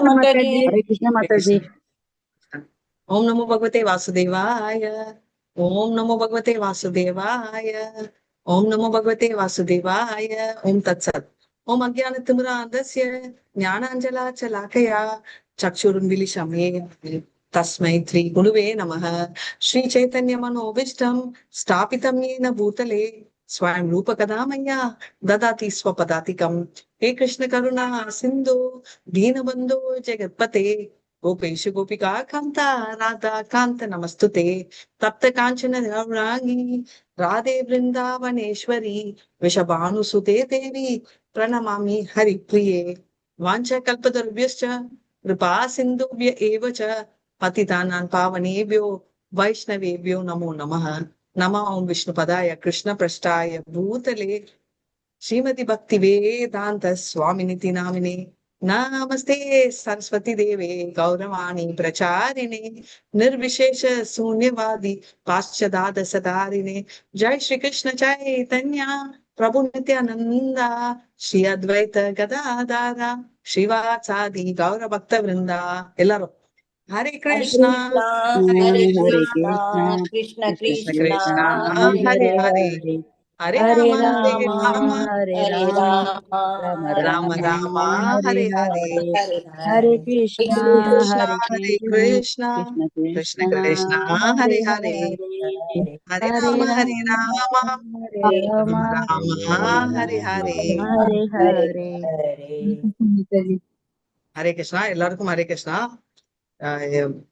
माताजी। हरे कृष्ण माता जी। ओम नमो भगवते वासुदेवाय। ओम नमो भगवते वासुदेवाय। ओम नमो भगवते वासुदेवाय। ओम तत्सत्। ओम अज्ञानतिमिरान्धस्य ज्ञानाञ्जलाचलाकया चक्षुरुन्मिलितं येन तस्मै श्री गुरुवे नमः। श्री चैतन्य मनोभीष्टं स्थापितं येन भूतले स्वयं रूपकदा मह्यं ददाति स्वपदातिकं। हे कृष्ण करुणा सिन्धु दीनबन्धो जगत्पते गोपेश गोपिका कांता राधा कांत नमस्तुते। तप्त कांचन गौरांगी राधे वृंदावनेश्वरी वृषभानुसुते देवी प्रणमामि हरिप्रिये। वाञ्छाकल्पतरुभ्यश्च कृपा सिन्धुभ्य एव च पतितानां पावनेभ्यो वैष्णवेभ्यो नमो नमः। नमः ओं विष्णुपदाय कृष्णपृष्ठाय भूतले श्रीमति भक्ति वेदांत स्वामिनिति नामिने नमस्ते सरस्वती देवे गौरवाणी प्रचारिणे निर्विशेष शून्यवादी पाश्चात्य सदारिणे। जय श्री कृष्ण चैतन्य प्रभु नित्यानंदा श्री अद्वैत गदाधारा श्रीवासादि गौर भक्त वृंदा எல்லாரும் हरे कृष्णा हरे हरे कृष्णा कृष्ण कृष्ण कृष्ण कृष्ण कृष्णा हरे हरे हरे हरे हरे हरे राम हरे राम राम हरे राम राम राम राम राम राम हरे हरे हरे हरे हरे हरे कृष्णा हरे कृष्णा हरे हरे कृष्ण कृष्णा कृष्ण कृष्ण कृष्ण कृष्ण हरे हरे हरे हरे हरे हरे राम राम हरे राम हरे राम राम राम हरे हरे हरे हरे। हरे ஹரே கிருஷ்ணா. எல்லாருக்கும் ஹரே கிருஷ்ணா.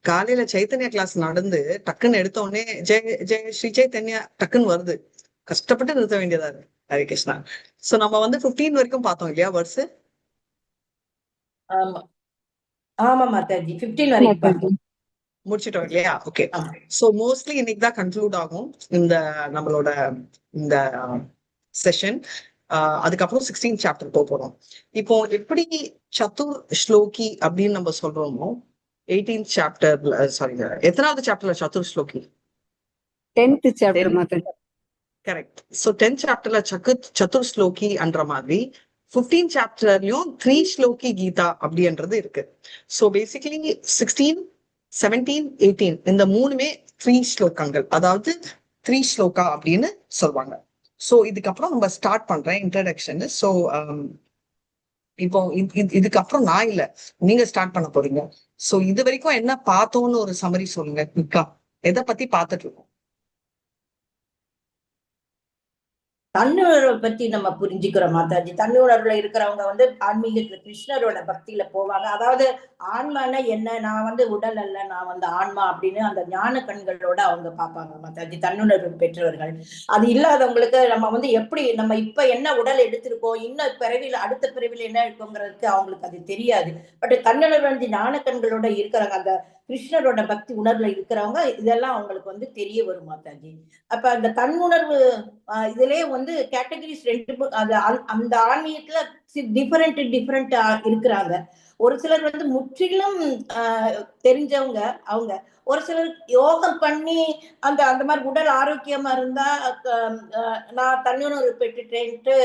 காலையில சைத்தன்யா கிளாஸ் நடந்து டக்குன்னு எடுத்த உடனே ஜெய ஜெய ஸ்ரீ சைத்தன்யா டக்குன்னு வருது. கஷ்டப்பட்டு நிறுத்த வேண்டியதா இருக்கு. ஹரே கிருஷ்ணா. சோ நம்ம வந்து 15 வரைக்கும் பார்த்தோம் இல்லையா வருஷ? ஆமா ஆமா மாதாஜி 15 வரைக்கும் பார்த்தோம். முடிச்சிட்டோம் இல்லையா? ஓகே. ஆமா. சோ மோஸ்ட்லி இன்னைக்கு தான் கன்க்ளூட் ஆகும் இந்த நம்மளோட இந்த செஷன். அதுக்கப்புறம் 16 சாப்டர் போறோம். இப்போ எப்படி சதுர் ஸ்லோகி அப்படின்னு நம்ம சொல்றோமோ 18th சாப்டர்ல சாரி எத்தனாவது சாப்டர்ல சதுர் ஸ்லோகி? 10th chapter மாதா. கரெக்ட். சோ 10th சாப்டர்ல சதுர் ஸ்லோகி என்ற மாதிரி 15th சாப்டர்லயும் 3 ஸ்லோகி கீதா அப்படின்றது இருக்கு. சோ பேசிக்கலி 16, 17, 18 இந்த மூணுமே 3 ஸ்லோகங்கள், அதாவது 3 ஸ்லோகா அப்படின்னு சொல்லுவாங்க. சோ இதுக்கப்புறம் நம்ம ஸ்டார்ட் பண்றேன் இன்ட்ரடக்ஷன். சோ இப்போ இதுக்கப்புறம் நான் இல்ல, நீங்க ஸ்டார்ட் பண்ண போறீங்க. சோ இது வரைக்கும் என்ன பார்த்தோம்னு ஒரு சம்மரி சொல்லுங்க குயிக்கா. எதை பத்தி பார்த்துட்டு இருக்கோம்? தன்னுணர்வை பத்தி நம்ம புரிஞ்சுக்கிறோம் மாதாஜி. தன்னுணர்வுல இருக்கிறவங்க வந்து ஆன்மீகத்துல கிருஷ்ணரோட பக்தியில போவாங்க. அதாவது ஆன்மானா என்ன, நான் வந்து உடல் அல்ல, நான் வந்து ஆன்மா அப்படின்னு அந்த ஞான கண்களோட அவங்க பார்ப்பாங்க மாதாஜி, தன்னுணர்வு பெற்றவர்கள். அது இல்லாதவங்களுக்கு நம்ம வந்து எப்படி நம்ம இப்ப என்ன உடல் எடுத்திருக்கோம், இன்னும் பிறவில அடுத்த பிறவில என்ன இருக்குங்கிறதுக்கு அவங்களுக்கு அது தெரியாது. பட் தன்னுணர்வு வந்து ஞான கண்களோட இருக்கிறாங்க, அந்த கிருஷ்ணரோட பக்தி உணர்வுல இருக்கிறவங்க இதெல்லாம் அவங்களுக்கு வந்து தெரிய வரும் மாதாஜி. அப்ப அந்த தன்னுணர்வு இதுலயே வந்து கேட்டகரிஸ் ரெண்டு, அந்த ஆன்மீகத்துல டிஃபரெண்டா இருக்கிறாங்க. ஒரு சிலர் வந்து முற்றிலும் தெரிஞ்சவங்க அவங்க, ஒரு சிலர் யோகம் பண்ணி அந்த அந்த மாதிரி உடல் ஆரோக்கியமா இருந்தா நான் தன்னுணர்வு பெற்றுட்டேன்ட்டு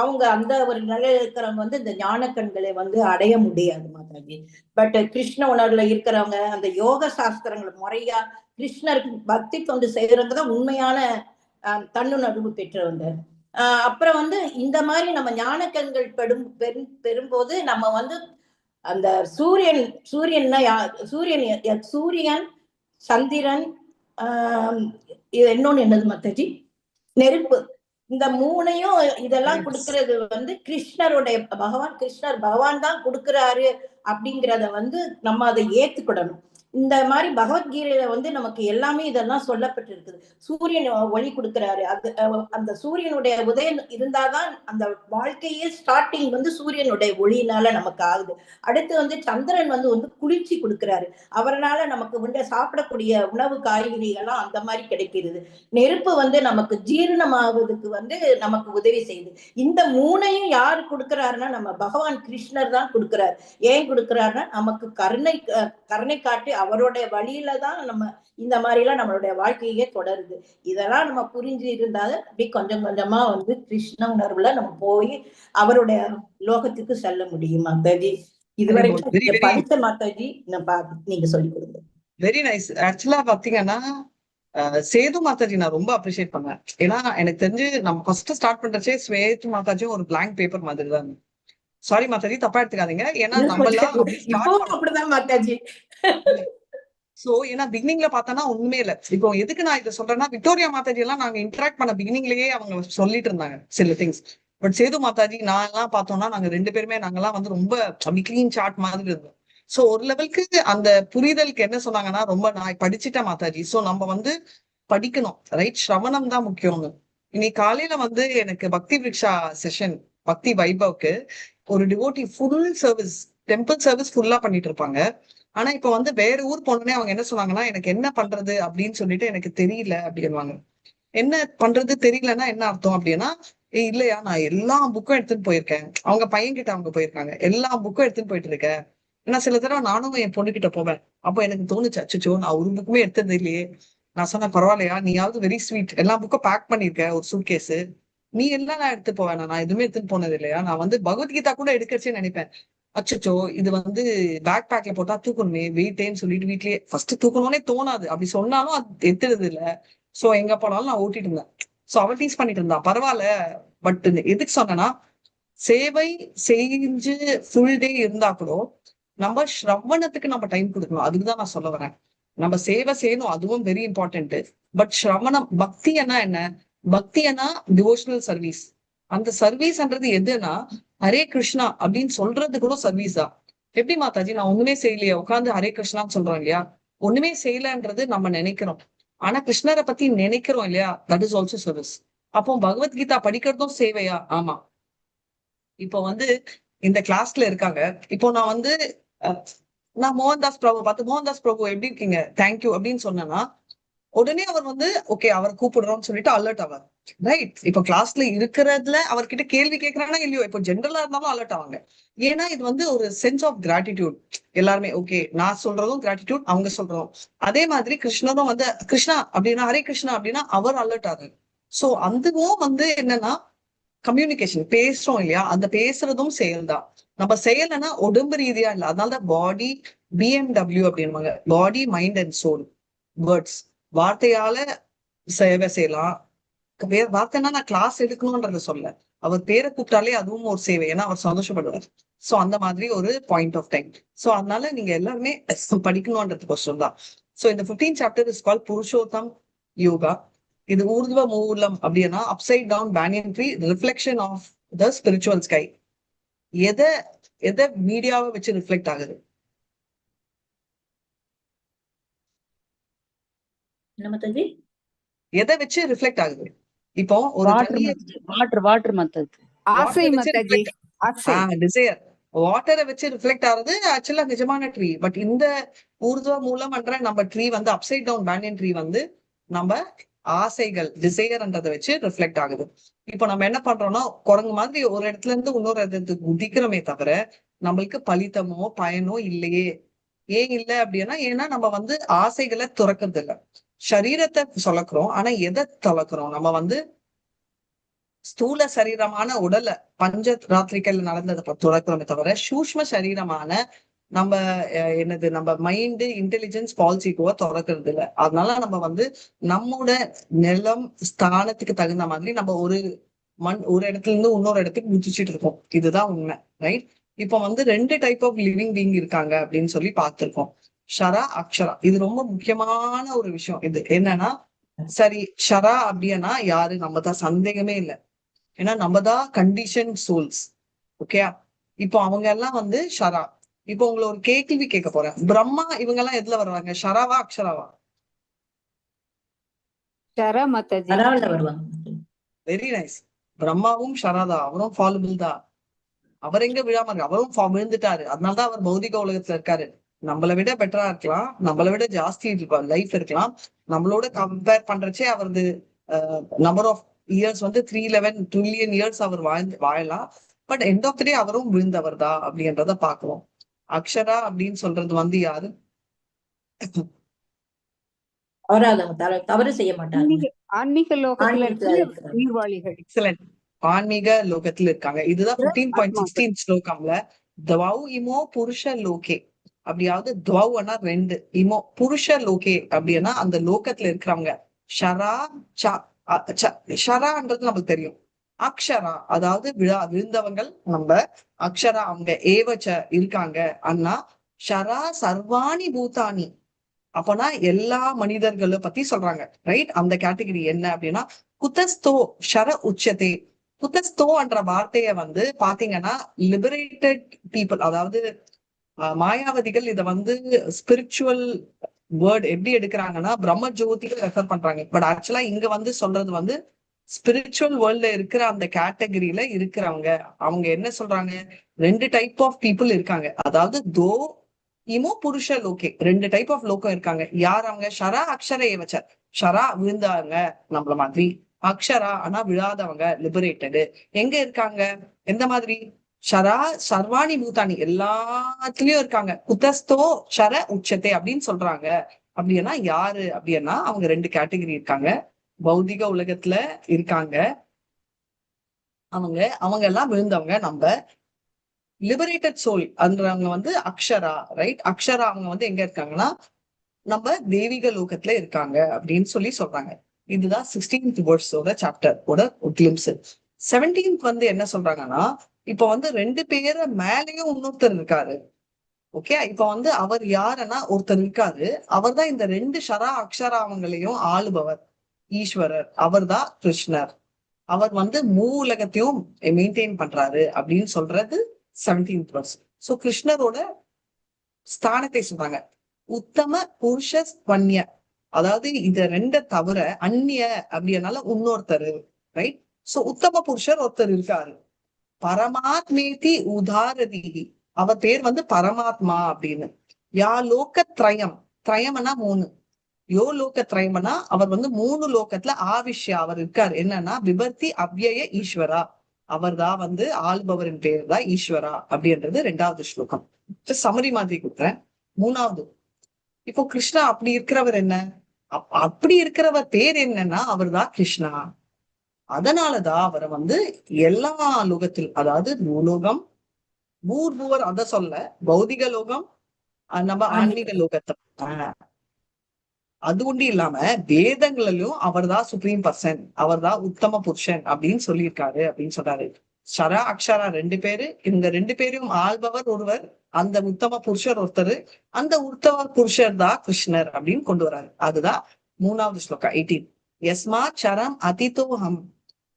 அவங்க அந்த ஒரு நிலையில இருக்கிறவங்க வந்து இந்த ஞான கண்களை வந்து அடைய முடியாது மாதாஜி. பட் கிருஷ்ண உணர்வுல இருக்கிறவங்க அந்த யோக சாஸ்திரங்கள் முறையா கிருஷ்ணருக்கு பக்தி தொண்டு செய்யறவங்க தான் உண்மையான தன்னுணர்வு பெற்றவங்க. அப்புறம் வந்து இந்த மாதிரி நம்ம ஞான கண்கள் பெறும்போது நம்ம வந்து அந்த சூரியன் சந்திரன், இது இன்னொன்னு என்னது மாதாஜி, நெருப்பு, இந்த மூணையும் இதெல்லாம் கொடுக்கறது வந்து கிருஷ்ணருடைய பகவான் தான் கொடுக்கிறாரு அப்படிங்கிறத வந்து நம்ம அதை ஏத்துக்கிடணும். இந்த மாதிரி பகவத்கீதையில வந்து நமக்கு எல்லாமே இதெல்லாம் சொல்லப்பட்டிருக்குது. சூரியன் ஒளி கொடுக்கிறாரு, அது அந்த சூரியனுடைய உதயம் இருந்தாதான் அந்த வாழ்க்கையே ஸ்டார்டிங் வந்து சூரியனுடைய ஒளியினால நமக்கு ஆகுது. அடுத்து வந்து சந்திரன் வந்து குளிர்ச்சி கொடுக்கிறாரு, அவரால நமக்கு வந்து சாப்பிடக்கூடிய உணவு காய்கறிகள்லாம் அந்த மாதிரி கிடைக்கிறது. நெருப்பு வந்து நமக்கு ஜீரணமாவதுக்கு வந்து நமக்கு உதவி செய்யுது. இந்த மூணையும் யாரு கொடுக்கிறாருன்னா நம்ம பகவான் கிருஷ்ணர் தான் கொடுக்கிறார். ஏன் கொடுக்கிறாருன்னா நமக்கு கருணை காட்டி அவருடைய வழியில தான் நம்ம இந்த மாதிரி எல்லாம் நம்மளுடைய வாழ்க்கையே தொடருது. இதெல்லாம் நம்ம புரிஞ்சு இருந்தாலும் அப்படி கொஞ்சம் கொஞ்சமா வந்து கிருஷ்ண உணர்வுல நம்ம போய் அவருடைய லோகத்துக்கு செல்ல முடியும் மாதாஜி. இது வெரி வரைக்கும் வெரி நீங்க வெரி படிச்ச மாதாஜி நீங்க சொல்லிக் கொடுங்க. Very nice. ஆக்சுவலா பாத்தீங்கன்னா சேது மாதாஜி நான் ரொம்ப அப்ரிஷியேட் பண்ணேன். ஏன்னா எனக்கு தெரிஞ்சு நம்ம ஃபர்ஸ்ட் ஸ்டார்ட் பண்றச்சே சேது மாதாஜியும் ஒரு பிளாங்க் பேப்பர் மாதிரி தான். சாரி மாதாஜி, தப்பா எடுத்துக்காதீங்க. ஏன்னா இல்ல நம்ம எல்லாம் மாதாஜி, அப்படி ஸ்டார்ட் இப்பவும் பண்ணோம். அப்படிதான் மாதாஜி. சோ ஏன்னா பிகினிங்ல பார்த்தோன்னா உண்மையே இல்ல. இப்போ எதுக்கு நான் இதை சொல்றேன்னா, விக்டோரியா மாதாஜி எல்லாம் நாங்க இன்டராக்ட் பண்ண பிகினிங்லயே அவங்க சொல்லிட்டு இருந்தாங்க சில திங்ஸ். பட் சேது மாதாஜி நான் எல்லாம் பார்த்தோம்னா நாங்க 2 பேருமே நாங்கெல்லாம் வந்து ரொம்ப கிளீன் சார்ட் மாதிரி இருந்தோம். சோ ஒரு லெவலுக்கு அந்த புரிதலுக்கு என்ன சொன்னாங்கன்னா, ரொம்ப நான் படிச்சுட்டேன் மாதாஜி. சோ நம்ம வந்து படிக்கணும், ரைட்? ஸ்ரவணம் தான் முக்கியம்னு. இன்னைக்கு காலையில வந்து எனக்கு பக்தி விருக்ஷா செஷன், பக்தி வைபவ்க்கு ஒரு devotee full service, temple service ஃபுல்லா பண்ணிட்டு இருப்பாங்க. ஆனா இப்ப வந்து வேற ஊர் போனோடனே அவங்க என்ன சொன்னாங்கன்னா, எனக்கு என்ன பண்றது அப்படின்னு சொல்லிட்டு எனக்கு தெரியல அப்படின்வாங்க. என்ன பண்றது தெரியலன்னா என்ன அர்த்தம் அப்படின்னா, இல்லையா நான் எல்லா புக்கும் எடுத்துட்டு போயிருக்கேன். அவங்க பையன்கிட்ட அவங்க போயிருக்காங்க. எல்லா புக்கும் எடுத்துட்டு போயிட்டு இருக்கேன். ஏன்னா சில தடவை நானும் என் பொண்ணுகிட்ட போவேன். அப்போ எனக்கு தோணுச்சு, அச்சோ நான் ஒரு புக்குமே எடுத்தது இல்லையே. நான் சொன்னேன், பரவாயில்லையா, நீயாவது வெரி ஸ்வீட், எல்லா புக்கும் பேக் பண்ணிருக்க ஒரு சூட்கேஸ். நீ எல்லாம் நான் எடுத்து போவேன், நான் எதுவுமே எடுத்துட்டு போனது இல்லையா. நான் வந்து பகவத்கீதா கூட எடுக்கச்சே நினைப்பேன், அச்சோ இது வந்து பேக் பேக்ல போட்டா தூக்கணுமே வெயிட்டேன்னு சொல்லிட்டு வீட்லயே ஃபர்ஸ்ட் தூக்கணும்னே தோணாது. அப்படி சொன்னாலும் அது எடுத்துறது இல்ல. சோ எங்க போனாலும் நான் ஓட்டிட்டு இருந்தேன். சோ அவ டீஸ் பண்ணிட்டு இருந்தா, பரவாயில்ல. பட் எதுக்கு சொன்னேன்னா, சேவை செஞ்சு ஃபுல் டே இருந்தா கூட நம்ம ஸ்ரவணத்துக்கு நம்ம டைம் கொடுக்கணும். அதுக்குதான் நான் சொல்ல வரேன். நம்ம சேவை செய்யணும், அதுவும் வெரி இம்பார்ட்டன்ட். பட் ஸ்ரவணம், பக்தி என்ன? பக்தி டிவோஷனல் சர்வீஸ். அந்த சர்வீஸ்ன்றது எதுனா ஹரே கிருஷ்ணா அப்படின்னு சொல்றது கூட சர்வீஸ் தான். எப்படி மாதாஜி நான் ஒண்ணுமே செய்யலையே, உட்காந்து ஹரே கிருஷ்ணான்னு சொல்றோம் இல்லையா? ஒண்ணுமே செய்யலன்றது நம்ம நினைக்கிறோம். ஆனா கிருஷ்ணரை பத்தி நினைக்கிறோம் இல்லையா? That is also service. அப்போ பகவத்கீதா படிக்கிறதும் சேவையா? ஆமா. இப்போ வந்து இந்த கிளாஸ்ல இருக்காங்க. இப்போ நான் வந்து நான் மோகன்தாஸ் பிரபு பார்த்து, மோகன்தாஸ் பிரபு எப்படி இருக்கீங்க, தேங்க்யூ அப்படின்னு சொன்னேன்னா, உடனே அவர் வந்து ஓகே அவர் கூப்பிடுறோம்னு சொல்லிட்டு அலர்ட் ஆவார், ரைட்? இப்ப கிளாஸ்ல இருக்கிறதுல அவர்கிட்ட கேள்வி கேட்கறானா இல்லையோ, இப்போ ஜென்ரலா இருந்தாலும் அலர்ட் ஆவாங்க. ஏன்னா இது வந்து ஒரு சென்ஸ் ஆஃப் கிராட்டிடியூட். எல்லாருமே ஓகே, நான் சொல்றதும் கிராட்டிடியூட், அவங்க சொல்றோம். அதே மாதிரி கிருஷ்ணரும் வந்து கிருஷ்ணா அப்படின்னா, ஹரே கிருஷ்ணா அப்படின்னா அவர் அலர்ட் ஆகுது. சோ அதுவும் வந்து என்னன்னா கம்யூனிகேஷன், பேசுறோம் இல்லையா? அந்த பேசுறதும் செயல் தான். நம்ம செயல்னா உடம்பு ரீதியா இல்ல. அதனாலதான் பாடி BMW அப்படின்வாங்க, body mind and soul. Words, வார்த்தையால சேவை செய்யலாம். வார்த்தைன்னா நான் கிளாஸ் எடுக்கணும்ன்றத சொல்ல, அவர் பேரை கூப்பிட்டாலே அதுவும் ஒரு சேவை. ஏன்னா அவர் சந்தோஷப்படுவார். சோ அந்த மாதிரி ஒரு பாயிண்ட் ஆஃப் டைம். சோ அதனால நீங்க எல்லாருமே படிக்கணும்ன்றதுக்கோசரம் தான். சோ இந்த 15 chapter is call Purushottam Yoga. இது ஊர்துவ மூலம் அப்படின்னா upside down banyan tree, reflection of the spiritual sky. எதை எதை மீடியாவை வச்சு ரிஃப்ளெக்ட் ஆகுது? என்ன மாதாஜி? எதை வச்சு ரிஃப்ளெக்ட் ஆகுது? இப்போ ஒரு தண்ணியை வாட்டர் மாதாஜி. ஆசை மாதாஜி, ஆசை. டிசையர். வாட்டரை வச்சு ரிஃப்ளெக்ட் ஆகுது ஆக்சுவலா நிஜமான ட்ரீ. பட் இந்த ஊர்துவ மூலம் பண்ற நம்ம ட்ரீ வந்து அப்சைட் டவுன் பேனியன் ட்ரீ வந்து நம்ம ஆசைகள், டிசையர்ன்றதை வச்சு ரிஃப்ளெக்ட் ஆகுது. இப்போ நம்ம என்ன பண்றோம்னா, குரங்கு மாதிரி ஒரு இடத்துல இருந்து இன்னொரு இடத்துக்கு குதிக்கிறோமே தவிர நம்மளுக்கு பலித்தமோ பயனோ இல்லையே. ஏன் இல்ல அப்படின்னா, ஏன்னா நம்ம வந்து ஆசைகளை துறக்கிறது இல்ல. சரீரத்தை சுலக்கிறோம், ஆனா எதை துறக்கிறோம்? நம்ம வந்து ஸ்தூல சரீரமான உடலை பஞ்ச ராத்திரிகள் நடந்ததை துறக்கிறோமே தவிர சூஷ்ம சரீரமான நம்ம என்னது நம்ம மைண்டு, இன்டெலிஜென்ஸ், பாலிசிக்கோ துறக்கிறது இல்லை. அதனால நம்ம வந்து நம்மோட நிலம் ஸ்தானத்துக்கு தகுந்த மாதிரி நம்ம ஒரு இடத்துல இருந்து இன்னொரு இடத்துக்கு குதிச்சுட்டு இருக்கோம். இதுதான் உண்மை, ரைட்? இப்போ வந்து 2 டைப் ஆஃப் லிவிங் பீயிங் இருக்காங்க அப்படின்னு சொல்லி பார்த்திருக்கோம், ஷரா, அக்ஷரா. இது ரொம்ப முக்கியமான ஒரு விஷயம். இது என்னன்னா, சரி ஷரா அப்படின்னா யாரு? நம்ம தான், சந்தேகமே இல்லை. ஏன்னா நம்ம தான் கண்டிஷன் சோல்ஸ். ஓகே, இப்போ அவங்க எல்லாம் வந்து ஷரா. இப்போ உங்களை ஒரு கேள்வி கேட்க போறேன், பிரம்மா இவங்க எல்லாம் எதுல வர்றாங்க, ஷராவா அக்ஷராவா? ஷரா மாதாஜி. பரவாயில்ல வருவாங்க. Very nice. பிரம்மாவும் ஷராதா, அவரும் ஃபாலபிள் தான். அவர் எங்க விழாம இருக்கு, அவரும் விழுந்துட்டாரு. அதனாலதான் அவர் பௌதிக உலகத்துல இருக்காரு. நம்மளை விட பெட்டரா இருக்கலாம், நம்மளை விட ஜாஸ்தி லைஃப் இருக்கலாம். நம்மளோட கம்பேர் பண்றச்சே அவரது நம்பர் ஆஃப் இயர்ஸ் வந்து 311 ட்ரில்லியன் இயர்ஸ் அவர் வாழலாம். பட் எண்ட் ஆஃப் த டே அவரும் விழுந்தவர் தான் அப்படின்றத பாக்குறோம். அக்ஷரா அப்படின்னு சொல்றது வந்து யாரு? தவறு செய்ய மாட்டாங்க. ஆன்மீக லோகத்துல ஆன்மீகத்துல இருக்கிற இருக்கிறாங்க. உயிர்வாளிகள். எக்ஸலன்ட். ஆன்மீக லோகத்துல இருக்காங்க. இதுதான் 15.16 ஸ்லோகம்ல துவௌ இமோ புருஷ லோகே, அப்படியாவது துவௌனா ரெண்டு, இமோ புருஷ லோகே அப்படின்னா அந்த லோகத்துல இருக்கிறவங்க. ஷரா ஷரான்றது நமக்கு தெரியும். அக்ஷரா அதாவது விழுந்தவங்கள் நம்ம. அக்ஷரா அவங்க ஏவச்ச இருக்காங்க அண்ணா. ஷரா சர்வாணி பூதானி, அப்பனா எல்லா மனிதர்களும் பத்தி சொல்றாங்க, ரைட்? அந்த கேட்டகரி என்ன அப்படின்னா குதஸ்தோ ஷர உச்சதே. குதஸ்தோ என்ற வார்த்தைய வந்து பாத்தீங்கன்னா லிபரேட்டட் பீப்புள், அதாவது மாயாவதிகள் இத வந்து ஸ்பிரிச்சுவல் வேர்ட் எப்படி எடுக்கிறாங்கன்னா பிரம்ம ஜோதிக்கு ரெஃபர் பண்றாங்க. பட் ஆக்சுவலா இங்க வந்து சொல்றது வந்து ஸ்பிரிச்சுவல் வேர்ல்ட்ல இருக்கிற அந்த கேட்டகரியில இருக்கிறவங்க. அவங்க என்ன சொல்றாங்க, ரெண்டு டைப் ஆஃப் பீப்புள் இருக்காங்க. அதாவது தோ இமோ புருஷ லோகே, ரெண்டு டைப் ஆஃப் லோகம் இருக்காங்க. யார் அவங்க? ஷரா அக்ஷர ஏவச்ச, ஷரா விழுந்தாங்க நம்மள மாதிரி, அக்ஷரா ஆனா விழாதவங்க, லிபரேட்டடு. எங்க இருக்காங்க? எந்த மாதிரி? ஷரா சர்வாணி பூதானி, எல்லாத்துலயும் இருக்காங்க. குதஸ்தோ ஷர உச்சத்தை அப்படின்னு சொல்றாங்க. அப்படின்னா யாரு அப்படின்னா அவங்க ரெண்டு கேட்டகரி இருக்காங்க. பௌதிக உலகத்துல இருக்காங்க அவங்க. அவங்க எல்லாம் விழுந்தவங்க. நம்ம லிபரேட்டட் சோல் அன்றவங்க வந்து அக்ஷரா, ரைட்? அக்ஷரா அவங்க வந்து எங்க இருக்காங்கன்னா நம்ம தெய்வீக லோகத்துல இருக்காங்க அப்படின்னு சொல்லி சொல்றாங்க. இதுதான் 16th வேர்ஸோட சாப்டர் ஓட கிளிம்ஸ். 17th வந்து என்ன சொல்றாங்கன்னா, இப்ப வந்து ரெண்டு பேரை மேலேயும் இன்னொருத்தர் இருக்காரு. ஓகே, இப்ப வந்து அவர் யாருன்னா ஒருத்தர் இருக்காரு. அவர் தான் இந்த ரெண்டு ஷரா அக்ஷரா அவங்களையும் ஆளுபவர், ஈஸ்வரர். அவர் தான் கிருஷ்ணர். அவர் வந்து உலகத்தையும் மெயின்டைன் பண்றாரு அப்படின்னு சொல்றது 17th verse. சோ கிருஷ்ணரோட ஸ்தானத்தை சொல்றாங்க. உத்தம புருஷ ஸ்வன்ய, அதாவது இத ரெண்ட தவிர அந்நிய அப்படின்னால இன்னொருத்தர், ரைட்? சோ உத்தம புருஷர் ஒருத்தர் இருக்காரு. பரமாத்மேதி உதாரதீகி, அவர் பேர் வந்து பரமாத்மா அப்படின்னு. யா லோக திரயம், திரயம்னா மூணு. யோ லோக திரயம்னா அவர் வந்து மூணு லோகத்துல ஆவிஷ்யா அவர் இருக்காரு. என்னன்னா விபர்த்தி அவ்யய ஈஸ்வரா, அவர் தான் வந்து ஆள்பவரின் பேர் தான் ஈஸ்வரா அப்படின்றது ரெண்டாவது ஸ்லோகம். சமரி மாதிரி கொடுக்குறேன். மூணாவது, இப்போ கிருஷ்ணா அப்படி இருக்கிறவர் என்ன? அப்படி இருக்கிறவர் பேர் என்னன்னா அவர் தான் கிருஷ்ணா. அதனாலதான் அவரை வந்து எல்லா லோகத்திலும், அதாவது பூலோகம் பூர்புவர் அத சொல்ல, பௌதிக லோகம் நம்ம ஆன்மீக லோகத்தை, அது ஒண்டி இல்லாம வேதங்களிலும் அவர் தான் சுப்ரீம் பர்சன், அவர் தான் உத்தம புருஷன் அப்படின்னு சொல்லியிருக்காரு அப்படின்னு சொல்றாரு. ஷரா அக்ஷரா ரெண்டு பேரு, இந்த ரெண்டு பேரும் ஆள்பவர் ஒருவர், அந்த உத்தம புருஷர் ஒருத்தர். அந்த உத்தம புருஷர் தான் கிருஷ்ணர் அப்படின்னு கொண்டு வராரு. அதுதான் மூணாவது ஸ்லோகா 18. யஸ்மா சரம் அதிதோஹம்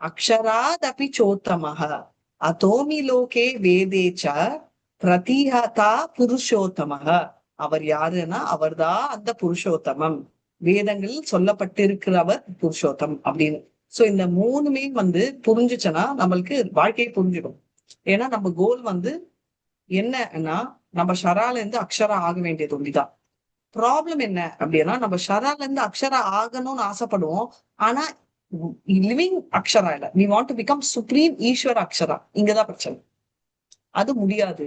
அக்ஷராதபி சோத்தமஹ அதோமி லோகே வேதேச்ச பிரதிஹதா புருஷோத்தமஹ. அவர் யாருன்னா அவர்தான் அந்த புருஷோத்தமம், வேதங்களில் சொல்லப்பட்டிருக்கிறவர் புருஷோத்தம் அப்படின்னு. சோ இந்த மூணுமே வந்து புரிஞ்சுச்சுன்னா நம்மளுக்கு வாழ்க்கையை புரிஞ்சிடும். ஏன்னா நம்ம கோல் வந்து என்னன்னா நம்ம ஷரால இருந்து அக்ஷரா ஆக வேண்டியது ஒண்டிதான். ப்ராப்ளம் என்ன அப்படின்னா நம்ம ஷரால இருந்து அக்ஷரா ஆகணும்னு ஆசைப்படுவோம். ஆனா லிவிங் அக்ஷரா இல்ல. we want to become supreme ஈஸ்வர அக்ஷரா. இங்கதான் பிரச்சனை. அது முடியாது.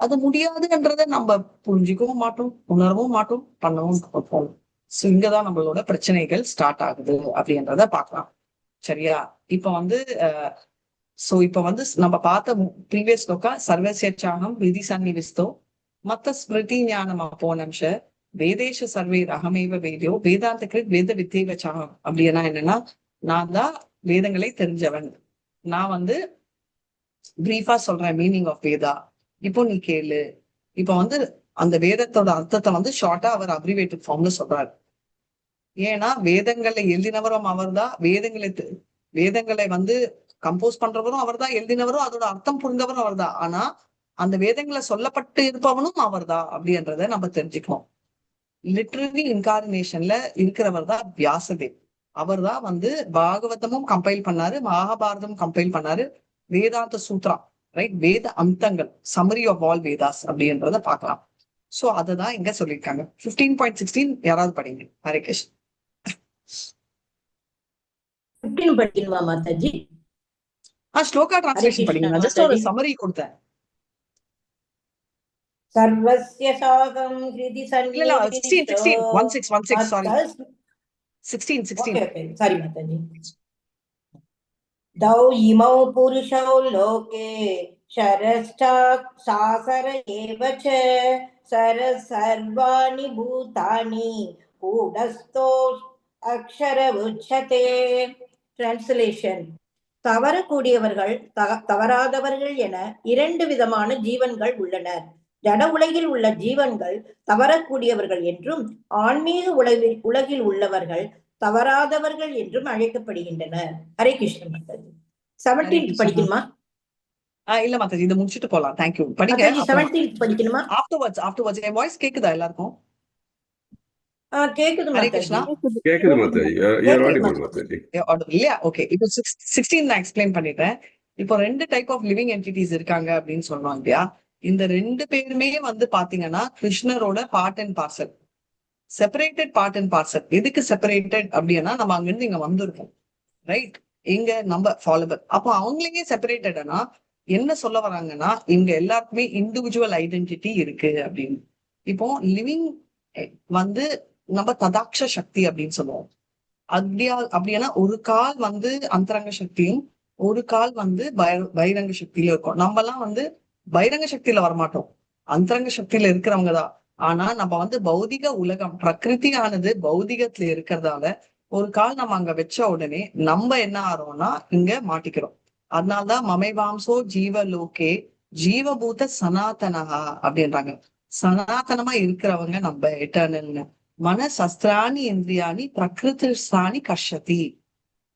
அது முடியாதுன்றத நம்ம புரிஞ்சுக்கவும் மாட்டோம், உணரவும் மாட்டோம், பண்ணவும் மாட்டோம். சோ இங்கதான் நம்மளோட பிரச்சனைகள் ஸ்டார்ட் ஆகுது அப்படின்றத பாக்கலாம். சரியா? இப்ப வந்து இப்ப வந்து நம்ம பார்த்த ப்ரீவியஸ் லோக்கா சர்வசேச்சாகம் விதி சன்னிவிஸ்தோ மத்த ஸ்மிருதி ஞானம் அப்போனம்ஷ வேதேஷ சர்வே அகமேவ வேதியோ வேதாந்த கிருத் வேத வித்தேவச்சாகம். அப்படின்னா என்னன்னா, நான் தான் வேதங்களை தெரிஞ்சவன். நான் வந்து பிரீஃபா சொல்றேன் மீனிங் ஆஃப் வேதா. இப்போ நீ கேளு. இப்ப வந்து அந்த வேதத்தோட அர்த்தத்தை வந்து ஷார்ட்டா அவர் அப்ரிவேட்டட் ஃபார்ம்ல சொல்றாரு. ஏன்னா வேதங்களை எழுதினவரும் அவர் தான், வேதங்களை வந்து கம்போஸ் பண்றவரும் அவர் தான், எழுதினவரும் அதோட அர்த்தம் புரிந்தவரும் அவர் தான். ஆனா அந்த வேதங்களை சொல்லப்பட்டு இருப்பவனும் அவர் தான் அப்படின்றத நம்ம தெரிஞ்சுக்கணும். லிட்ரரி இன்கார்டினேஷன்ல இருக்கிறவர் தான் வியாசதேவ். அவர் தான் வந்து பாகவதமும் கம்பைல் பண்ணாரு, மகாபாரதமும் கம்பைல் பண்ணாரு, வேதாந்த சூத்ரா, ரைட்? வேத அம்தங்கள், சமரி ஆஃப் ஆல் வேதாஸ் அப்படின்றத பார்க்கலாம். சோ அததான் இங்க சொல்லியிருக்காங்க. 15.16 யாராவது படிங்க. ஹரே கிருஷ்ண. 15 படிக்கணுமா மாதாஜி? ஸ்லோகா டிரான்ஸ்லேஷன் படிங்க. நான் ஜஸ்ட் ஒரு சமரி கொடுத்தேன். சர்வஸ்ய சாகம் ஹிருதி இல்ல 16 சாரி 16 ஓகே சாரி மாதாஜி. தௌ இமௌ புருஷௌ லோகே शरश्चाक् सासर एव च सर सर्वाणि भूतानि कूटस्थो अक्षर उच्यते. Translation. தவறக்கூடியவர்கள் தவறாதவர்கள் என இரண்டு விதமான ஜீவன்கள் உள்ளனர். ஜட உலகில் உள்ள ஜீவன்கள் தவறக்கூடியவர்கள் என்றும் ஆன்மீக உலகில் உள்ளவர்கள் தவறாதவர்கள் என்றும் அழைக்கப்படுகின்றனர். ஹரே கிருஷ்ண மாதாஜி. 17th படிக்கணுமா? இல்ல மாதாஜி, இதை முடிச்சுட்டு போலாம். தேங்க்யூ. படிங்க. 17th படிக்கணுமா? ஆஃப்டர்வர்ட்ஸ் என் வாய்ஸ் கேக்குதா எல்லாருக்கும்? கேக்குது ஹரே மாதாஜி. கிருஷ்ணா. கேக்குது மாதாஜி. மாதாஜி. இல்லையா? ஓகே. இப்போ 16 நான் எக்ஸ்பிளைன் பண்ணிட்டேன். இப்போ 2 டைப் ஆஃப் லிவிங் என்டிட்டிஸ் இருக்காங்க அப்படின்னு சொல்றோம் இல்லையா? இந்த 2 பேருமே வந்து பாத்தீங்கன்னா கிருஷ்ணரோட part and parcel, separated part and parcel. எதுக்கு செப்பரேட்டட் அப்படின்னா நம்ம அங்கிருந்து இங்க வந்திருக்கோம், ரைட்? இங்க நம்ம ஃபாலோவர். அப்போ அவங்களே செப்பரேட்டட்னா என்ன சொல்ல வராங்கன்னா இங்க எல்லாருக்குமே இண்டிவிஜுவல் ஐடென்டிட்டி இருக்கு அப்படின்னு. இப்போ லிவிங் வந்து நம்ம ததாக்ஷ சக்தி அப்படின்னு சொல்லுவோம். அப்படின்னா ஒரு கால் வந்து அந்தரங்க சக்தியும் ஒரு கால் வந்து பகிரங்க சக்தியில இருக்கும். நம்ம எல்லாம் வந்து பகிரங்க சக்தியில வரமாட்டோம், அந்தரங்க சக்தியில இருக்கிறவங்க தான். ஆனா நம்ம வந்து பௌதிக உலகம், பிரகிருதியானது பௌதிகத்துல இருக்கிறதால ஒரு கால் நம்ம அங்க வச்ச உடனே நம்ம என்ன ஆறோம்னா இங்க மாட்டிக்கிறோம். அதனால்தான் மமைவாம்சோ ஜீவலோகே ஜீவபூத சனாதனஹா அப்படின்றாங்க. சனாதனமா இருக்கிறவங்க நம்ம எட்டர்னல்னு. மனசஸ்திராணி இந்திரியாணி பிரகிருதிஸ்தானி கஷ்யதி.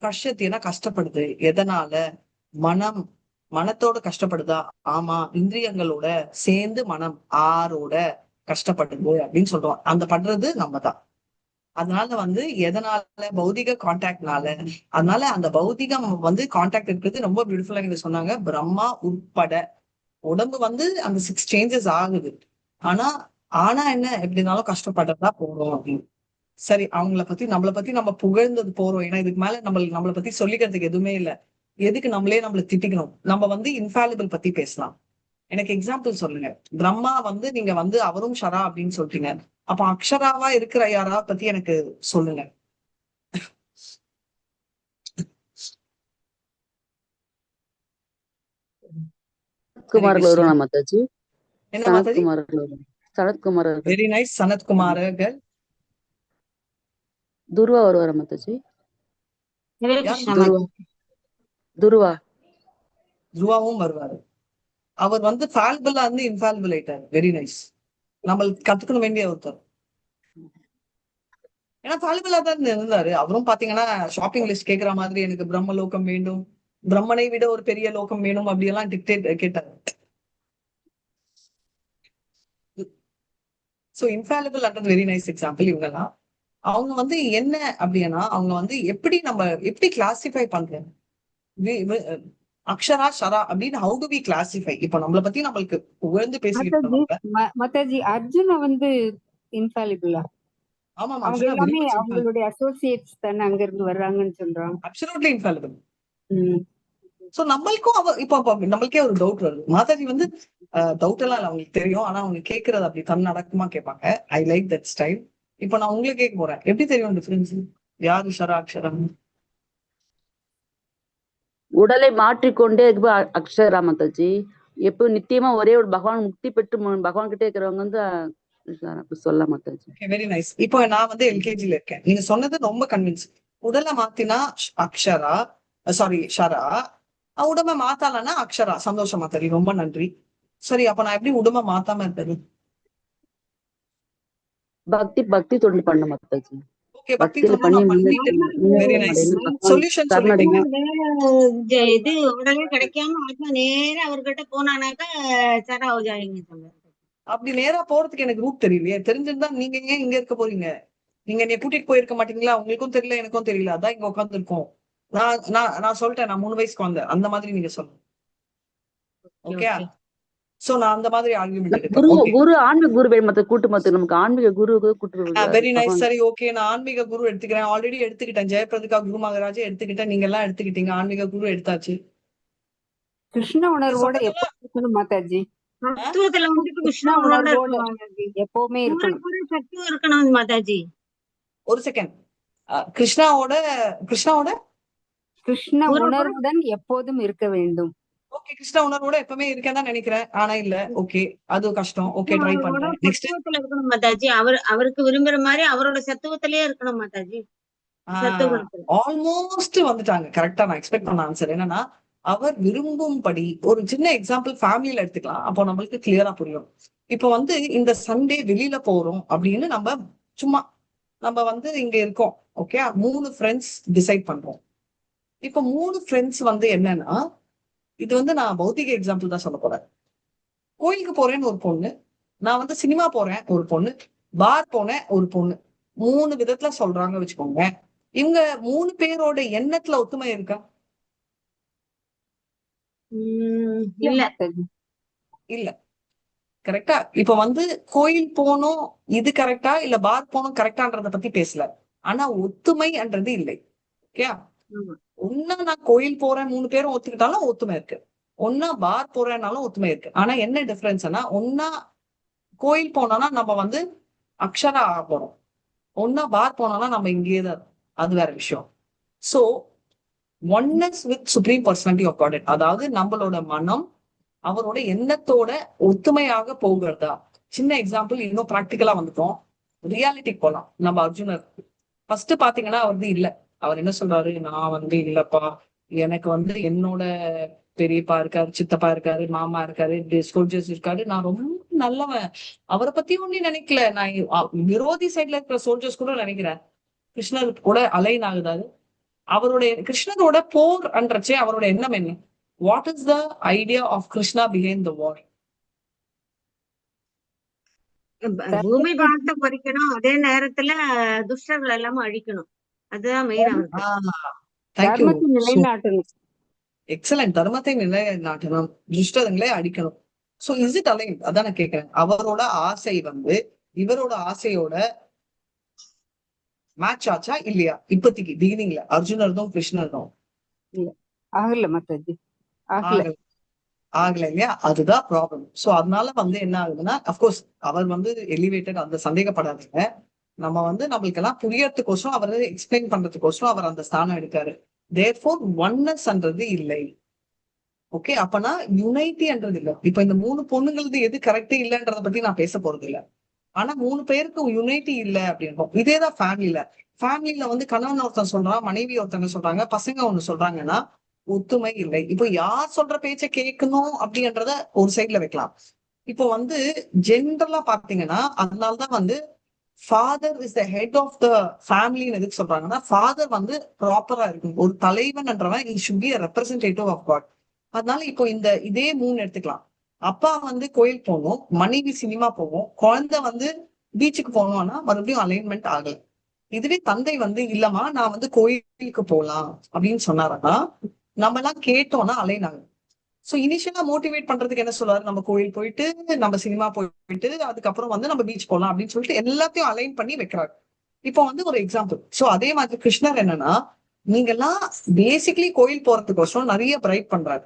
கஷ்யத்தினா கஷ்டப்படுது. எதனால? மனத்தோட கஷ்டப்படுதா? ஆமா, இந்திரியங்களோட சேர்ந்து மனம் ஆரோட கஷ்டப்படுது அப்படின்னு சொல்றோம். அந்த படுறது நம்ம தான். அதனால வந்து எதனால? பௌதிக கான்டாக்ட்னால. அதனால அந்த பௌதிகம் வந்து கான்டாக்ட் இருக்கிறது ரொம்ப பியூட்டிஃபுல்லா இங்க சொன்னாங்க. பிரம்மா உட்பட உடம்பு வந்து அந்த 6 சேஞ்சஸ் ஆகுது. ஆனா என்ன, எப்படினாலும் கஷ்டப்படுறதா போறோம் அப்படின்னு. சரி, நம்மளை பத்தி நம்ம புகழ்ந்தது போறோம். ஏன்னா இதுக்கு மேல நம்மளை பத்தி சொல்லிக்கிறதுக்கு எதுவுமே இல்லை. எதுக்கு நம்மளை திட்டிக்கணும்? நம்ம வந்து இன்ஃபாலிபிள் பத்தி பேசலாம். எனக்கு எக்ஸாம்பிள் சொல்லுங்க. பிரம்மா வந்து நீங்க வந்து அவரும் ஷரா அப்படின்னு சொல்றீங்க. அப்ப அக்ஷராவா இருக்கிற யாரா பத்தி எனக்கு சொல்லுங்க. என்ன மாதாஜி? Very nice. சனத்குமாரர்கள். துருவா வருவாரா மாதாஜி? துருவாவும் வருவாரு. அவர் வந்து ஃபால்பிளா இருந்து இன்ஃபால்பிள் ஆயிட்டாரு. Very nice. நம்மளுக்கு கத்துக்கணும் வேண்டிய ஒருத்தர். ஏன்னா ஃபால்பிளா தான் இருந்தாரு. அவரும் பாத்தீங்கன்னா ஷாப்பிங் லிஸ்ட் கேட்கிற மாதிரி எனக்கு பிரம்ம லோகம் வேண்டும், பிரம்மனை விட ஒரு பெரிய லோகம் வேணும் அப்படி எல்லாம் கேட்டாரு. சோ இன்ஃபாலிபிள் அன்றது வெரி நைஸ் எக்ஸாம்பிள். இவங்கெல்லாம் அவங்க வந்து என்ன அப்படின்னா அவங்க வந்து எப்படி கிளாசிஃபை பண்றோம்? அக்ஷரா ஷரா அப்படின்னு ஹவு டு வி கிளாசிஃபை? இப்ப நம்மளை பத்தி நம்மளுக்கு புகழ்ந்து பேசிக்கிட்டு மாதாஜி அர்ஜுனா வந்து இன்ஃபாலிபிளா? ஆமா, அவங்க எல்லாமே அவங்களுடைய அசோசியேட்ஸ் தானே அங்க இருந்து வர்றாங்கன்னு சொல்றாங்க. Absolutely infallible. சோ நம்மளுக்கும் இப்போ நம்மளுக்கே ஒரு டவுட் வருது. மாதாஜி வந்து டவுட் எல்லாம் இல்ல, அவங்களுக்கு தெரியும். ஆனா அவங்க கேட்கறது அப்படி தன்னடக்கமா கேட்பாங்க. I like that style. இப்போ நான் உங்களுக்கு கேட்க போறேன், எப்படி தெரியும் டிஃபரன்ஸ் யாரு ஷரா அக்ஷரம்? உடலை மாற்றிக்கொண்டே அக்ஷரா மாதாஜி. எப்போ நித்தியமா ஒரே ஒரு பகவான் முக்தி பெற்று பகவான் கிட்டே இருக்கிறவங்க வந்து சொல்ல மாதாஜி. Very nice. இப்போ நான் வந்து எல்கேஜில இருக்கேன். நீங்க சொன்னது ரொம்ப கன்வின்ஸ். உடலை மாத்தினா அக்ஷரா, சாரி ஷரா, உடம்ப மாத்தாலன்னா அக்ஷரா. சந்தோஷமா தெரியும், ரொம்ப நன்றி. சரி, அப்ப நான் எப்படி உடம்ப மாத்தாம இருப்பது? பக்தி தொண்டு பண்ண மாதாஜி. ஓகே, பக்தி தொண்டு பண்ணிட்டு. Very nice. சொல்யூஷன் சொல்லுங்க. இது உடனே கிடைக்காம ஆத்மா நேரா அவர்கிட்ட போனானாக்கா சரா ஹோ ஜாயேங்க சொல்றாரு. அப்படி நேரா போறதுக்கு எனக்கு ரூட் தெரியலையே. தெரிஞ்சிருந்தா நீங்க ஏன் இங்க இருக்க போறீங்க? நீங்க என்னை கூட்டிட்டு போயிருக்க மாட்டீங்களா? உங்களுக்கும் தெரியல, எனக்கும் தெரியல, அதான் இங்க உட்கார்ந்து இருக்கோம். நான் சொல்லிட்டேன், நான் 3 வயசுக்கு வந்தேன். அந்த மாதிரி நீங்க சொல்லுங்க. ஓகே. சோ நான் அந்த மாதிரி ஆர்குமெண்ட் குரு ஆன்மீக குரு வேணும் கூட்டு மத்த நமக்கு ஆன்மீக குரு கூட்டு. Very nice. சரி, ஓகே, நான் ஆன்மீக குரு எடுத்துக்கிறேன். ஆல்ரெடி எடுத்துக்கிட்டேன். ஜெயபிரதிகா குரு மகாராஜ் எடுத்துக்கிட்டேன். நீங்க எல்லாம் எடுத்துக்கிட்டீங்க. ஆன்மீக குரு எடுத்தாச்சு. கிருஷ்ண உணர்வோட எப்பவும் மாதாஜி. தத்துவத்துல வந்து கிருஷ்ண உணர்வோட எப்பவுமே இருக்கணும். சத்துவம் இருக்கணும் மாதாஜி. ஒரு செகண்ட். கிருஷ்ண உணர்வுடன் எப்போதும் இருக்க வேண்டும். ஓகே, கிருஷ்ண உணர்வோட எப்பவுமே இருக்கேன்னு தான் நினைக்கிறேன். ஆனா இல்ல. ஓகே, அது கஷ்டம். ஓகே, ட்ரை அவரோட பண்றேன். நெக்ஸ்ட். சத்துவத்துல இருக்கணும் மாதாஜி. அவருக்கு விரும்புற மாதிரி அவரோட சத்துவத்திலேயே இருக்கணும் மாதாஜி. சத்துவகுணத்துல. ஆல்மோஸ்ட் வந்துட்டாங்க. கரெக்டா நான் எக்ஸ்பெக்ட் பண்ண ஆன்சர் என்னன்னா, அவர் விரும்பும்படி ஒரு சின்ன எக்ஸாம்பிள் ஃபேமிலியில எடுத்துக்கலாம். அப்போ நம்மளுக்கு கிளியரா புரியும். இப்போ வந்து இந்த சண்டே வெளியில போறோம் அப்படின்னு நம்ம சும்மா நம்ம வந்து இங்க இருக்கோம். ஓகே, 3 ஃப்ரெண்ட்ஸ் டிசைட் பண்றோம். இப்போ 3 ஃப்ரெண்ட்ஸ் வந்து என்னன்னா, இது வந்து நான் பௌத்திக எக்ஸாம்பிள் தான் சொல்ல போறேன். கோயிலுக்கு போறேன்னு ஒரு பொண்ணு, நான் வந்து சினிமா போறேன் ஒரு பொண்ணு, பார் போனேன் ஒரு பொண்ணு. 3 விதத்துல சொல்றாங்க வச்சுக்கோங்க. இவங்க 3 பேரோட எண்ணத்துல ஒத்துமை இருக்கா? இல்ல. மாதாஜி. இல்ல. கரெக்டா? இப்ப வந்து கோயில் போனோம் இது கரெக்டா இல்ல பார் போனோம் கரெக்டான்றத பத்தி பேசல. ஆனா ஒத்துமைன்றது இல்லை. ஓகே, ஆமா. ஒன்னா நான் கோயில் போறேன் 3 பேரும் ஒத்துக்கிட்டாலும் ஒத்துமை இருக்கு. ஒன்னா பார் போறேன்னாலும் ஒத்துமை இருக்கு. ஆனா என்ன டிஃபரன்ஸ்னா, ஒன்னா கோயில் போனோம்னா நம்ம வந்து அக்ஷரா ஆக போறோம். ஒன்னா பார் போனோம்னா நம்ம இங்கேயே தான். அது வேற விஷயம். So oneness with supreme personality of God. அதாவது நம்மளோட மனம் அவரோட எண்ணத்தோட ஒத்துமையாக போகிறதா. சின்ன எக்ஸாம்பிள், இன்னும் பிராக்டிக்கலா வந்துட்டோம். ரியாலிட்டிக்கு போலாம். நம்ம அர்ஜுனர் ஃபர்ஸ்ட் பாத்தீங்கன்னா வந்து இல்ல, அவர் என்ன சொல்றாரு, நான் வந்து இல்லப்பா, எனக்கு வந்து என்னோட பெரியப்பா இருக்காரு, சித்தப்பா இருக்காரு, மாமா இருக்காரு, சோல்ஜர்ஸ் இருக்காரு, நான் ரொம்ப நல்லவன், அவரை பத்தி ஒன்னும் நினைக்கல, நான் விரோதி சைட்ல இருக்கிற சோல்ஜர்ஸ் கூட நினைக்கிறேன். கிருஷ்ணர் கூட அலைன் ஆகுதாரு. அவருடைய கிருஷ்ணரோட போர் அன்றச்சே அவரோட எண்ணம் என்ன? What is the idea of Krishna behind the war? பூமி பாகத்தை பறிக்கணும், அதே நேரத்துல துஷ்டர்கள் எல்லாமே அழிக்கணும். அதுதான் மெயின் அவருக்கு. தேங்க்யூ. தர்மத்தை நிலைநாட்டணும். எக்ஸலன்ட். தர்மத்தை நிலைநாட்டணும், துஷ்டங்களை அடிக்கணும். So is it align? அதான் நான் கேட்கிறேன். அவரோட ஆசை வந்து இவரோட ஆசையோட மேட்ச் ஆச்சா இல்லையா? இப்போதைக்கு பிகினிங்ல அர்ஜுனர்தும் கிருஷ்ணர்தும் ஆகல மாதாஜி, ஆகல. ஆகல இல்லையா? அதுதான் ப்ராப்ளம். சோ அதனால வந்து என்ன ஆகுதுன்னா, அப்கோர்ஸ் அவர் வந்து எலிவேட்டட், அந்த சந்தேகப்படாதீங்க. நம்ம வந்து நம்மளுக்கு எல்லாம் புரியறதுக்கோசரம் அவர் எக்ஸ்பிளைன் பண்றதுக்கோசரம் அவர் அந்த ஸ்தானம் எடுக்காரு. தேர்ஃபோர் ஒன்னஸ்ன்றது இல்லை. ஓகே, அப்பனா யுனைட்டின்றது இல்ல. இப்ப இந்த 3 பொண்ணுங்களது எது கரெக்ட் இல்லன்றத பத்தி நான் பேச போறது இல்ல. ஆனா 3 பேருக்கு யுனைட்டி இல்ல அப்படின்றோம். இதேதான் ஃபேமிலில வந்து கணவன் ஒருத்தன் சொல்றான், மனைவி ஒருத்தங்க சொல்றாங்க, பசங்க ஒண்ணு சொல்றாங்கன்னா ஒத்துமை இல்லை. இப்போ யார் சொல்ற பேச்ச கேட்கணும் அப்படின்றத ஒரு சைட்ல வைக்கலாம். இப்போ வந்து ஜென்ரலா பாத்தீங்கன்னா, அதனாலதான் வந்து father is the head of the ஃபேமிலின்னு எதுக்கு சொல்றாங்கன்னா, ஃபாதர் வந்து ப்ராப்பரா இருக்கும். ஒரு தலைவன்ன்றவன் he should be a representative of God. அதனால இப்போ இதே 3 எடுத்துக்கலாம். அப்பா வந்து கோயில் போகணும், மனைவி சினிமா போவோம், குழந்தை வந்து பீச்சுக்கு போகணும்னா மறுபடியும் அலைன்மெண்ட் ஆகல. இதுவே தந்தை வந்து இல்லம்மா நான் வந்து கோயிலுக்கு போலாம் அப்படின்னு சொன்னாருன்னா நம்ம எல்லாம் கேட்டோம்னா அலைன் ஆகும். சோ இனிஷியலா மோட்டிவேட் பண்றதுக்கு என்ன சொல்றாரு, நம்ம கோயில் போயிட்டு நம்ம சினிமா போயிட்டு அதுக்கப்புறம் வந்து நம்ம பீச் போகலாம் அப்படின்னு சொல்லிட்டு எல்லாத்தையும் அலைன் பண்ணி வைக்கிறாரு. இப்போ வந்து ஒரு எக்ஸாம்பிள். சோ அதே மாதிரி கிருஷ்ணர் என்னன்னா, நீங்க எல்லாம் பேசிக்கலி கோயில் போறதுக்கோசரம் நிறைய பிரைட் பண்றாரு.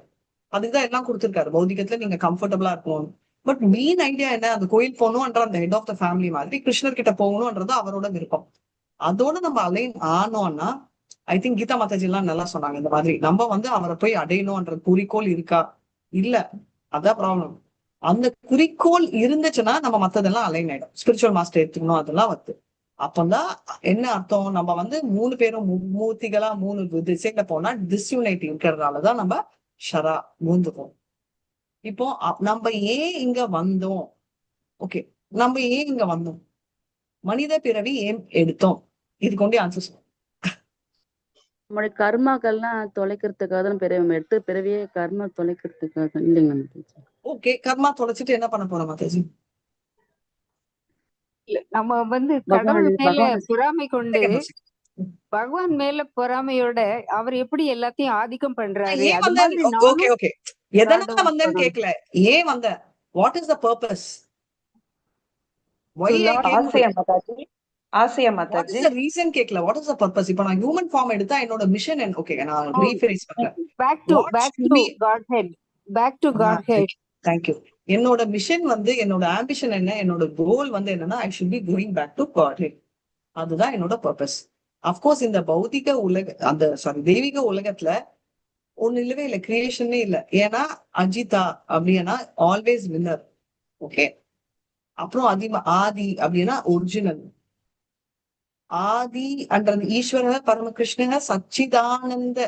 அதுக்குதான் எல்லாம் கொடுத்திருக்காரு. பௌதிகத்துல நீங்க கம்ஃபர்டபுளா இருக்கணும். பட் மெயின் ஐடியா என்ன, அந்த கோயில் போகணும்ன்ற அந்த ஹெட் ஆஃப் த ஃபேமிலி மாதிரி கிருஷ்ணர் கிட்ட போகணும்ன்றது அவரோட விருப்பம். அதோட நம்ம அலைன் ஆனோம்னா, ஐ திங்க் கீதா மாதாஜி எல்லாம் நல்லா சொன்னாங்க. இந்த மாதிரி நம்ம வந்து அவரை போய் அடையணும்ன்ற குறிக்கோள் இருக்கா? இல்ல. அதான் ப்ராப்ளம். அந்த குறிக்கோள் இருந்துச்சுன்னா நம்ம மத்ததெல்லாம் அலைன் ஆயிடும். ஸ்பிரிச்சுவல் மாஸ்டர் எடுத்துக்கணும், அதெல்லாம் வந்து அப்பதான் என்ன அர்த்தம், நம்ம வந்து 3 பேரும் மூர்த்திகளா 3 திசையில போனா டிஸ்யூனைட்டி இருக்கிறதுனாலதான் நம்ம ஷரா மூந்துக்கும். இப்போ நம்ம ஏன் இங்க வந்தோம்? ஓகே, நம்ம ஏன் இங்க வந்தோம்? மனித பிறவி ஏன் எடுத்தோம்? இது கொண்டே ஆன்சர் சொல்லுவோம். நம்மளுடைய கர்மாக்கள்லாம் தொலைக்கிறதுக்காக தான் எடுத்து பிறவியே கர்மா தொலைக்கிறதுக்காக தான் இல்லைங்க மாதாஜி. ஓகே, கர்மா தொலைச்சிட்டு என்ன பண்ண போறோம் மாதாஜி? இல்ல, நம்ம வந்து கடவுள் மேல பகவான் பொறாமை கொண்டு, பகவான் மேல பொறாமையோட அவர் எப்படி எல்லாத்தையும் ஆதிக்கம் பண்றாரு, ஏன் அது வந்தேன்? மாதிரி ஓகே நானும் ஓகே, எதனால ராடவும் வந்தேன்னு பண்ணணும். கேட்கல, ஏன் வந்த? What is the purpose? Why To I Lord came God. here? ஆசையா What Mataji? is the reason கேட்கல, what is the purpose? இப்போ நான் ஹியூமன் ஃபார்ம் எடுத்தா என்னோட மிஷன் என்ன? ஓகே, நான் Oh, ரீஃபரேஸ் பண்றேன். back to What should be? Godhead, back to Godhead. Thank you. என்னோட மிஷன் வந்து, என்னோட ஆம்பிஷன் என்ன, என்னோட கோல் வந்து என்னன்னா, I should be going back to Godhead. அதுதான் என்னோட பர்பஸ். அப்கோர்ஸ் இந்த பௌதிக உலக, அந்த தெய்வீக உலகத்துல ஒண்ணு இல்லவே இல்லை, கிரியேஷனே இல்லை. ஏன்னா அஜிதா அப்படின்னா ஆல்வேஸ் வின்னர். ஓகே, அப்புறம் ஆதி அப்படின்னா ஒரிஜினல். ஆதி அன்றது ஈஸ்வர பரமகிருஷ்ண சச்சிதானந்த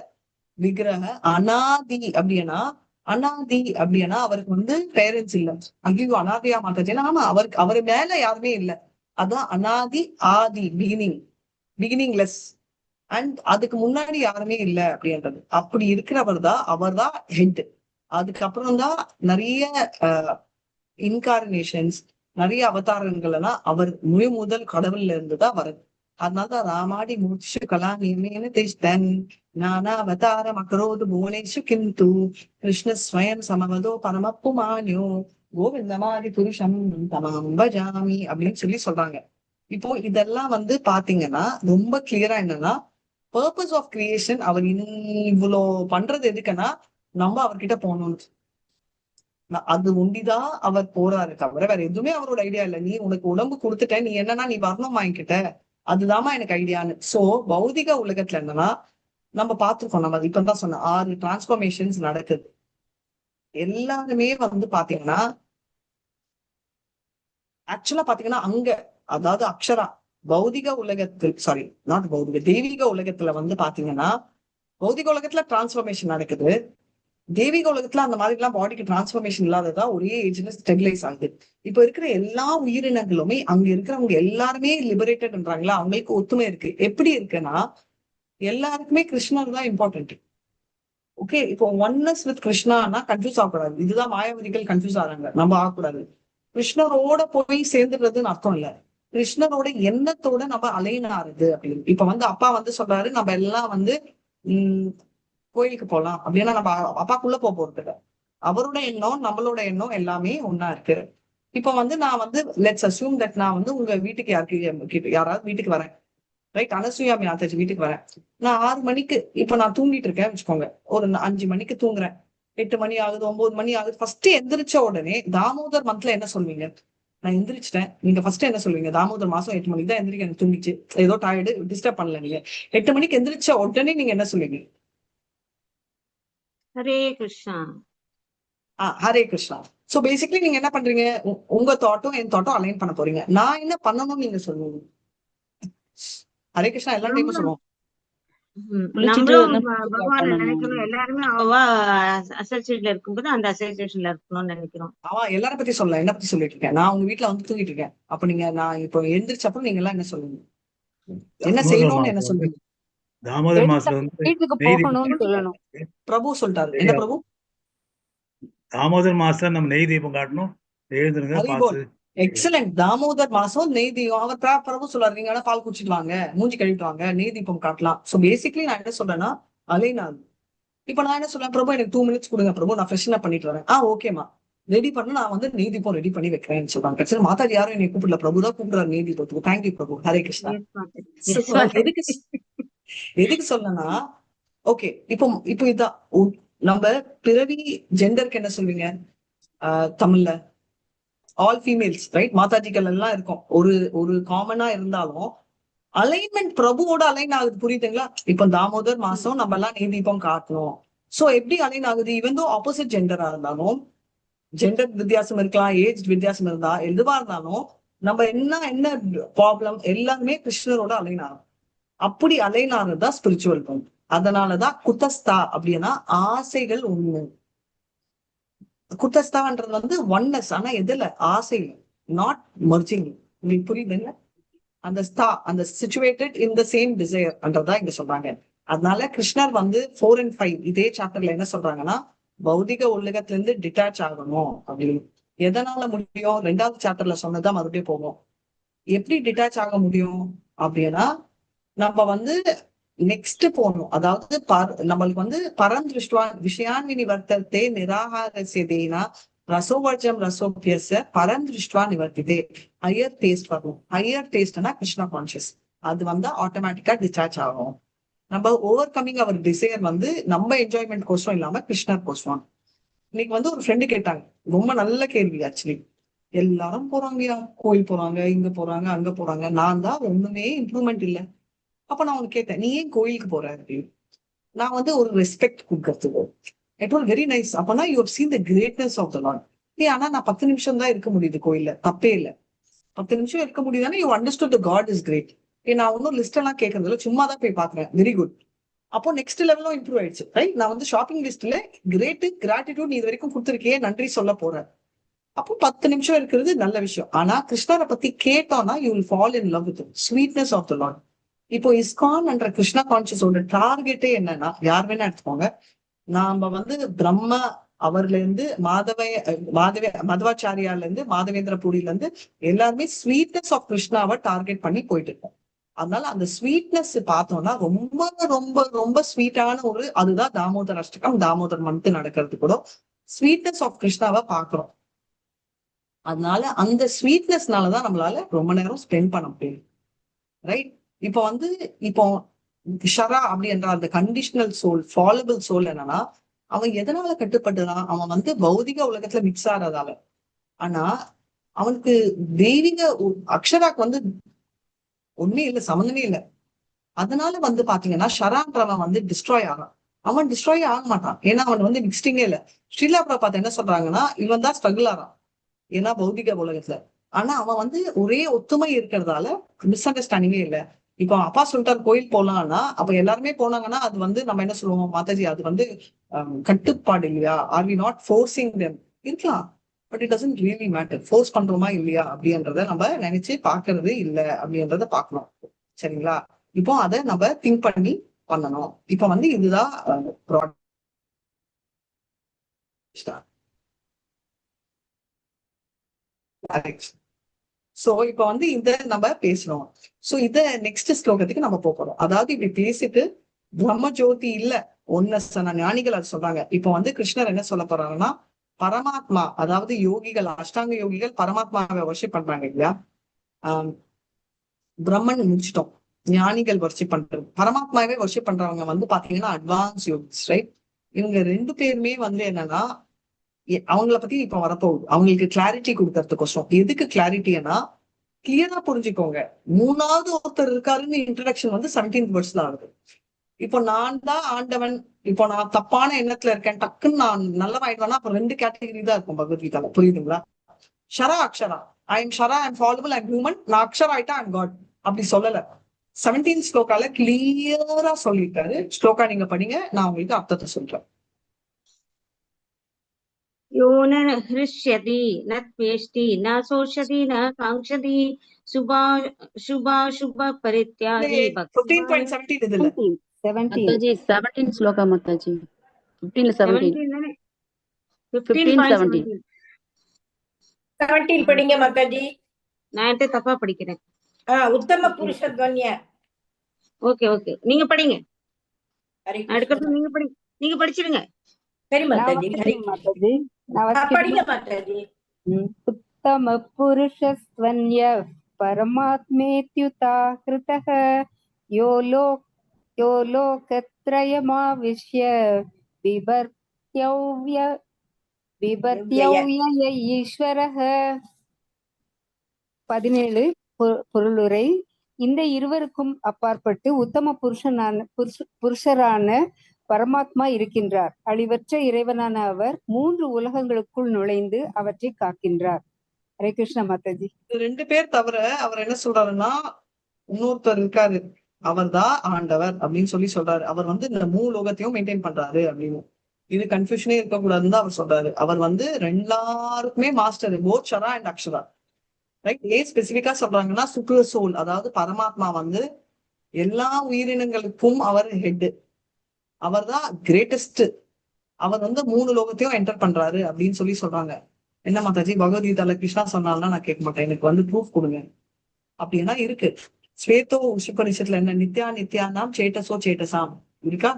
விக்கிரக. அனாதி அப்படின்னா அவருக்கு பேரண்ட்ஸ் இல்ல. ஐயோ அனாதியா மாத்தாச்சு. ஆமா, அவரு மேல யாருமே இல்ல. அதான் அனாதி. ஆதி பிகினிங்லெஸ். அண்ட் அதுக்கு முன்னாடி யாருமே இல்ல அப்படின்றது. அப்படி இருக்கிறவர் தான், அவர் தான் ஹெட். அதுக்கப்புறம் தான் நிறைய இன்கார்னேஷன்ஸ், நிறைய அவதாரங்கள் எல்லாம் அவர் முதல் கடவுள்ல இருந்துதான் வருது. அதனாலதான் ராமாடி மூச்சு கலாநியமேன தேஷ்டன் நானா அவதாரம் அகரோது புவனேஷு கிந்து கிருஷ்ண ஸ்வயம் சமவதோ பரமப்புமானியோ கோவிந்தமாதி புருஷம் தமாம் பஜாமி அப்படின்னு சொல்றாங்க. இப்போ இதெல்லாம் பாத்தீங்கன்னா ரொம்ப கிளியரா என்னன்னா, பர்பஸ் ஆஃப் கிரியேஷன். அவர் இவ்வளோ பண்றது எதுக்குன்னா நம்ம அவர்கிட்ட போகணும்னு. அது ஒண்டிதான் அவர் போறாரு தவிர வேற எதுவுமே அவரோட ஐடியா இல்ல. நீ உனக்கு உடம்பு கொடுத்துட்ட, நீ என்னன்னா நீ வரணும் வாங்கிக்கிட்ட, அதுதாமா எனக்கு ஐடியான்னு. சோ பௌதிக உலகத்துல என்னன்னா நம்ம பார்த்திருக்கோம். நம்ம இப்பதான் சொன்ன 6 டிரான்ஸ்பர்மேஷன்ஸ் நடக்குது. எல்லாருமே பாத்தீங்கன்னா ஆக்சுவலா பாத்தீங்கன்னா அங்க, அதாவது அக்ஷரா பௌதிக உலகத்தில், சாரி நாட் பௌதிக, தெய்வீக உலகத்துல பாத்தீங்கன்னா பௌதிக உலகத்துல டிரான்ஸ்பர்மேஷன் நடக்குது. தெய்வீக உலகத்துல அந்த மாதிரி எல்லாம் பாடிக்கு டிரான்ஸ்பர்மேஷன் இல்லாததா ஒரே ஏஜ்ல ஸ்டெபிலைஸ் ஆகுது. இப்ப இருக்கிற எல்லா உயிரினங்களுமே, அங்க இருக்கிறவங்க எல்லாருமே லிபரேட்டட்ன்றாங்களா, அவங்களுக்கு ஒத்துமை இருக்கு. எப்படி இருக்குன்னா எல்லாருக்குமே கிருஷ்ணர் தான் இம்பார்ட்டன்ட். ஓகே, இப்போ ஒன்னஸ் வித் கிருஷ்ணானா கன்ஃபியூஸ் ஆகக்கூடாது. இதுதான் மாயாவதிகள் கன்ஃபியூஸ் ஆகிறாங்க. நம்ம ஆகக்கூடாது. கிருஷ்ணரோட போய் சேர்ந்துடுறதுன்னு அர்த்தம் இல்ல. கிருஷ்ணரோட எண்ணத்தோட நம்ம அலைன் ஆறுது அப்படின்னு. இப்ப அப்பா சொல்றாரு நம்ம எல்லாம் கோயிலுக்கு போலாம் அப்படின்னா நம்ம அப்பாக்குள்ள போறது இல்லை. அவரோட எண்ணம் நம்மளோட எண்ணம் எல்லாமே ஒன்னா இருக்கு. இப்ப நான் லெட்ஸ் அஸ்யூம் தட் நான் உங்க வீட்டுக்கு யாராவது வீட்டுக்கு வரேன், ரைட்? அனசூயா மாதாஜி வீட்டுக்கு வரேன். நான் 6 மணிக்கு இப்ப நான் தூங்கிட்டு இருக்கேன் வச்சுக்கோங்க. ஒரு 5 மணிக்கு தூங்குறேன், 8 மணி ஆகுது, 9 மணி ஆகுது. ஃபர்ஸ்ட் எந்திரிச்ச உடனே தாமோதர் மந்த்ல என்ன சொல்வீங்க? நான் எந்திரிச்சிட்டேன், நீங்க ஃபர்ஸ்ட் என்ன சொல்வீங்க? தாமோதர் மாசம் 8 மணிக்கு தான் எந்திரிக்க, எனக்கு தூங்கிச்சு, ஏதோ டயர்டு, டிஸ்டர்ப் பண்ணல. நீங்க 8 மணிக்கு எந்திரிச்ச உடனே நீங்க என்ன சொல்வீங்க? ஹரே கிருஷ்ணா. ஹரே கிருஷ்ணா. சோ பேசிக்கலி நீங்க என்ன பண்றீங்க? உங்க தாட்டும் என் தாட்டும் அலைன் பண்ண போறீங்க. நான் என்ன பண்ணணும் நீங்க சொல்லுவீங்க? ஹரே கிருஷ்ணா எல்லா டைமும் சொல்லுவோம். நம்மளும் பகவான நினைக்கணும். எல்லாருமே அவ அசோசியேட்ல இருக்கும்போது அந்த அசோசியேஷன்ல இருக்கணும்னு நினைக்கிறோம். எல்லார பத்தி சொல்லலாம். என்ன பத்தி சொல்லிட்டு இருக்கேன்? நான் உங்க வீட்டுல தூங்கிட்டு இருக்கேன். அப்ப நான் இப்போ எந்திரிச்சப்பறம் நீங்க எல்லாம் என்ன சொல்லுவீங்க? என்ன செய்யணும்னு என்ன சொல்லுவீங்க? தாமோதர் மாசத்துல வீட்டுக்கு போகணும்னு சொல்லணும். பிரபு சொல்லிட்டாரு. என்ன பிரபு? தாமோதர் மாசத்துல நம்ம நெய் தீபம் காட்டணும், எழுந்துருங்க பார்த்து. எக்ஸலண்ட். தாமோதர் மாசம் நெய் தீபம். அவர் பிரபு சொல்றாரு, நீங்க பால் குடிச்சிட்டு வாங்க, மூஞ்சி கழுவிட்டு வாங்க, நெய் தீபம் காட்டலாம். சோ பேசிக்கலி நான் என்ன சொல்றேன்னா அலைனாது. இப்ப நான் என்ன சொல்றேன்? பிரபு எனக்கு 2 minutes கொடுங்க பிரபு, நான் ஃப்ரெஷ்னா பண்ணிட்டு வரேன். ஓகேமா, ரெடி பண்ண நான் நெய் தீபம் ரெடி பண்ணி வைக்கிறேன்னு சொல்றாங்க. கட்சி மாதாஜி யாரும் என்னை கூப்பிடல, பிரபு தான் கூப்பிடுறாரு நெய் தீபத்துக்கு. தேங்க்யூ பிரபு. ஹரே கிருஷ்ணா. எதுக்கு சொல்லனா, ஓகே இப்போ இதான் நம்ம பிறவி ஜெண்டருக்கு என்ன சொல்வீங்க தமிழ்ல? All females, right? மாதாஜிகள் எல்லாம் இருக்கும். ஒரு காமனா இருந்தாலும் அலைன்மெண்ட் பிரபுவோட அலைன் ஆகுது. புரியுதுங்களா? இப்ப தாமோதர் மாசம் நம்ம எல்லாம் நெய் தீபம் காட்டணும். சோ எப்படி அலைன் ஆகுது? இவன் ஆப்போசிட் ஜெண்டரா இருந்தாலும், ஜெண்டர் வித்தியாசம் இருக்கலாம், ஏஜ் வித்தியாசம் இருந்தா, எதுவா இருந்தாலும் நம்ம என்ன ப்ராப்ளம் எல்லாருமே கிருஷ்ணரோட அலைன் ஆகும். அப்படி அலைன் ஆகுறதுதான் ஸ்பிரிச்சுவல் பவுண்ட். அதனாலதான் குத்தஸ்தா அப்படின்னா ஆசைகள் ஒண்ணு. குத்தஸ்தான்றது ஒன்னஸ். ஆனா எதுல? ஆசை, நாட் மர்ஜிங். உங்களுக்கு புரியுதுல்ல? அந்த ஸ்தா, அந்த situated in the same desire என்றதா இங்க சொல்றாங்க. அதனால கிருஷ்ணர் 4 and 5 இதே சாப்டர்ல என்ன சொல்றாங்கன்னா, பௌதிக உலகத்துல இருந்து டிட்டாச் ஆகணும் அப்படின்னு. எதனால முடியும்? 2வது சாப்டர்ல சொன்னதான் மறுபடியும் போகும். எப்படி டிட்டாச் ஆக முடியும் அப்படின்னா, நம்ம நெக்ஸ்ட் போகணும். அதாவது நம்மளுக்கு பரம் திருஷ்டுவா விஷயான்வி நிவர்த்தத்தை நிராகாரசேனா ரசோவர்ஜம் ரசோபியச பரம் திருஷ்டுவா நிவர்த்திதே. ஹையர் டேஸ்ட் வரும். ஹையர் டேஸ்ட்னா கிருஷ்ணா கான்சியஸ். அது ஆட்டோமேட்டிக்கா டிசார்ஜ் ஆகும். நம்ம ஓவர் கம்மிங் அவர் டிசைர் நம்ம என்ஜாய்மெண்ட் கோசம் இல்லாம கிருஷ்ணர் கோசம். இன்னைக்கு ஒரு ஃப்ரெண்டு கேட்டாங்க, ரொம்ப நல்ல கேள்வி ஆக்சுவலி. எல்லாரும் போறாங்கயா, கோயில் போறாங்க, இங்க போறாங்க, அங்க போறாங்க, நான் தான் ஒண்ணுமே இம்ப்ரூவ்மெண்ட் இல்லை. அப்ப நான் உனக்கு கேட்டேன், நீ ஏன் கோயிலுக்கு போற அப்படின்னு. நான் வந்து ஒரு ரெஸ்பெக்ட் கொடுக்கறதுக்கு. It was very nice. அப்பனா you have seen the greatness of the lord. ஆனா நான் 10 நிமிஷம் தான் இருக்க முடியுது கோயில்ல, தப்பே இல்லை. 10 நிமிஷம் இருக்க முடியுதானே you understood the god is great. நான் ஒன்னும் லிஸ்ட் எல்லாம் கேட்கறது இல்லை, சும்மா தான் போய் பாக்குறேன். Very good. அப்போ நெக்ஸ்ட் லெவலும் இம்ப்ரூவ் ஆயிடுச்சு. ரைட், நான் வந்து ஷாப்பிங் லிஸ்ட்ல கிரேட் கிராட்டிடியூட் நீ இது வரைக்கும் கொடுத்துருக்கியே, நன்றி சொல்ல போறேன். அப்போ 10 நிமிஷம் இருக்கிறது நல்ல விஷயம். ஆனா கிருஷ்ணரை பத்தி கேட்டோம்னா you will fall in love with sweetness of the Lord. இப்போ இஸ்கான் என்ற கிருஷ்ணா கான்சியஸோட டார்கெட்டே என்னன்னா, யார் வேணா எடுத்துக்கோங்க, நாம வந்து பிரம்ம அவர்ல இருந்து மதவாச்சாரியால இருந்து மாதவேந்திர பூரியில இருந்து எல்லாருமே ஸ்வீட்னஸ் ஆஃப் கிருஷ்ணாவை டார்கெட் பண்ணி போயிட்டு இருக்கோம். அதனால அந்த ஸ்வீட்னஸ் பார்த்தோம்னா ரொம்ப ரொம்ப ரொம்ப ஸ்வீட்டான ஒரு, அதுதான் தாமோதர் அஷ்டகம், தாமோதர் மந்த் நடக்கிறது கூட ஸ்வீட்னஸ் ஆஃப் கிருஷ்ணாவை பாக்குறோம். அதனால அந்த ஸ்வீட்னஸ்னாலதான் நம்மளால ரொம்ப நேரம் ஸ்பெண்ட் பண்ண முடியும். ரைட், இப்போ ஷரா அப்படின்ற அந்த கண்டிஷனல் சோல், ஃபாலபிள் சோல் என்னன்னா, அவன் எதனால கட்டுப்பட்டுறான்? அவன் வந்து பௌதிக உலகத்துல மிக்ஸ் ஆறதால. ஆனா அவனுக்கு தெய்வீக அக்ஷராக்கு வந்து ஒண்ணுமே இல்லை, சம்மந்தமே இல்லை. அதனால வந்து பாத்தீங்கன்னா ஷரான்றவன் வந்து டிஸ்ட்ராய் ஆகிறான். அவன் டிஸ்ட்ராய் ஆக மாட்டான், ஏன்னா அவன் வந்து மிக்ஸ்டிங்கே இல்லை. ஸ்ரீலா பிரபாத் என்ன சொல்றாங்கன்னா, இவன் தான் ஸ்ட்ரகிள் ஆறான் ஏன்னா பௌதிக உலகத்துல. ஆனா அவன் வந்து ஒரே ஒத்துமை இருக்கிறதால மிஸ் அண்டர்ஸ்டாண்டிங்கே இல்லை. இப்போ அப்பா சொல்லிட்டாரு கோயில் போலாம்னா, அப்ப எல்லாருமே போனாங்கன்னா அது வந்து நம்ம என்ன சொல்லுவோம், மாதாஜி அது வந்து கட்டுப்பாடு இல்லையா, are we not forcing them இருக்கலாம், but it doesn't really matter. Force பண்றோமா இல்லையா அப்படின்றத நம்ம நினைச்சு பாக்குறது இல்லை அப்படின்றத பாக்கணும். சரிங்களா? இப்போ அதை நம்ம திங்க் பண்ணி பண்ணணும். இப்ப வந்து இதுதான் சோ இப்ப வந்து இத நம்ம பேசணும். சோ இத நெக்ஸ்ட் ஸ்லோகத்துக்கு நம்ம போறோம். அதாவது இப்படி பேசிட்டு பிரம்ம ஜோதி இல்ல ஒன்னஸ் ஞானிகள் அது சொல்றாங்க. இப்ப வந்து கிருஷ்ணர் என்ன சொல்ல போறாருன்னா, பரமாத்மா, அதாவது யோகிகள், அஷ்டாங்க யோகிகள் பரமாத்மாவை வர்ஷிப் பண்றாங்க இல்லையா, பிரம்மன் முடிச்சிட்டோம், ஞானிகள் வர்ஷிப் பண்றது. பரமாத்மாவே வர்ஷிப் பண்றவங்க வந்து பாத்தீங்கன்னா அட்வான்ஸ் யோகிஸ். ரைட், இவங்க 2 பேருமே வந்து என்னன்னா, அவங்கள பத்தி இப்ப வரப்போகுது. அவங்களுக்கு கிளாரிட்டி கொடுக்கறதுக்கோசரம். எதுக்கு கிளாரிட்டினா, கிளியரா புரிஞ்சுக்கோங்க, 3வது ஒருத்தர் இருக்காருன்னு இன்ட்ரடக்ஷன் வந்து 17th verseல ஆகுது. இப்போ நான் தான் ஆண்டவன், இப்போ நான் தப்பான எண்ணத்துல இருக்கேன், டக்குன்னு நான் நல்லவாயிடுவேன்னா அப்ப 2 கேட்டகரி தான் இருக்கும் பகவத்கீதால. புரியுதுங்களா? ஷரா அக்ஷரா, ஐ எம் ஷரா, I am fallible, I am human. நான் அக்ஷரா ஆயிட்டா ஐ எம் காட் அப்படி சொல்லல. 17th ஸ்லோகால கிளியரா சொல்லிட்டாரு. ஸ்லோகா நீங்க படிங்க, நான் உங்களுக்கு அர்த்தத்தை சொல்றேன். यो न हृष्यति न त्वेष्टि न शोषति न काङ्क्षति शुभाशुभ परित्यागी 15.17 இதுல 17 மாதாஜி 17 ஸ்லோகா மாதாஜி. 15 17 15.17. 17 படிங்க மாதாஜி. நான் தப்பா படிக்கிறேன். உத்தம புருஷ துவன்ய. ஓகே ஓகே, நீங்க படிங்க. ஹரி அதுக்கப்புறம் நீங்க படிச்சிருங்க. சரி மாதாஜி. ஹரி மாதாஜி படிங்க மாதாஜி. உத்தம புருஷஸ்வன்ய பரமாத்மேத்யுதா கிருதः யோ லோகத்ரயமாவிஷ்ய பிபர்த்யவ்ய ஈஸ்வரः. 17 பொருளுரை. இந்த இருவருக்கும் அப்பாற்பட்டு உத்தம புருஷரான பரமாத்மா இருக்கின்றார். அழிவற்ற இறைவனான அவர் 3 உலகங்களுக்குள் நுழைந்து அவற்றை காக்கின்றார். ஹரே கிருஷ்ணா மாதாஜி. 2 பேர் தவிர அவர் என்ன சொல்றாருன்னா, இன்னொருத்தர் இருக்காரு, அவர் தான் ஆண்டவர் அப்படின்னு சொல்லி சொல்றாரு. அவர் வந்து இந்த 3 லோகத்தையும் மெயின்டைன் பண்றாரு அப்படின்னு. இது கன்ஃபியூஷனே இருக்கக்கூடாதுன்னு தான் அவர் சொல்றாரு. அவர் வந்து 2 மாஸ்டர், போத் ஷரா அண்ட் அக்ஷரா. ரைட், ஏன் ஸ்பெசிபிக்கா சொல்றாங்கன்னா, சுப்ர சோல், அதாவது பரமாத்மா வந்து எல்லா உயிரினங்களுக்கும் அவர் ஹெட், அவர் தான் கிரேட்டஸ்ட். அவர் வந்து 3 லோகத்தையும் என்டர் பண்றாரு அப்படின்னு சொல்லி சொல்றாங்க. என்ன மாதாஜி, பகவத்கீதால கிருஷ்ணா சொன்னாலும் நான் கேட்க மாட்டேன், எனக்கு வந்து ப்ரூஃப் கொடுங்க அப்படின்னா இருக்கு. ஸ்வேதோ உஷுபனிஷத்துல என்ன, நித்யா நித்யானாம் சேட்டசோ சேட்டசாம் இருக்கா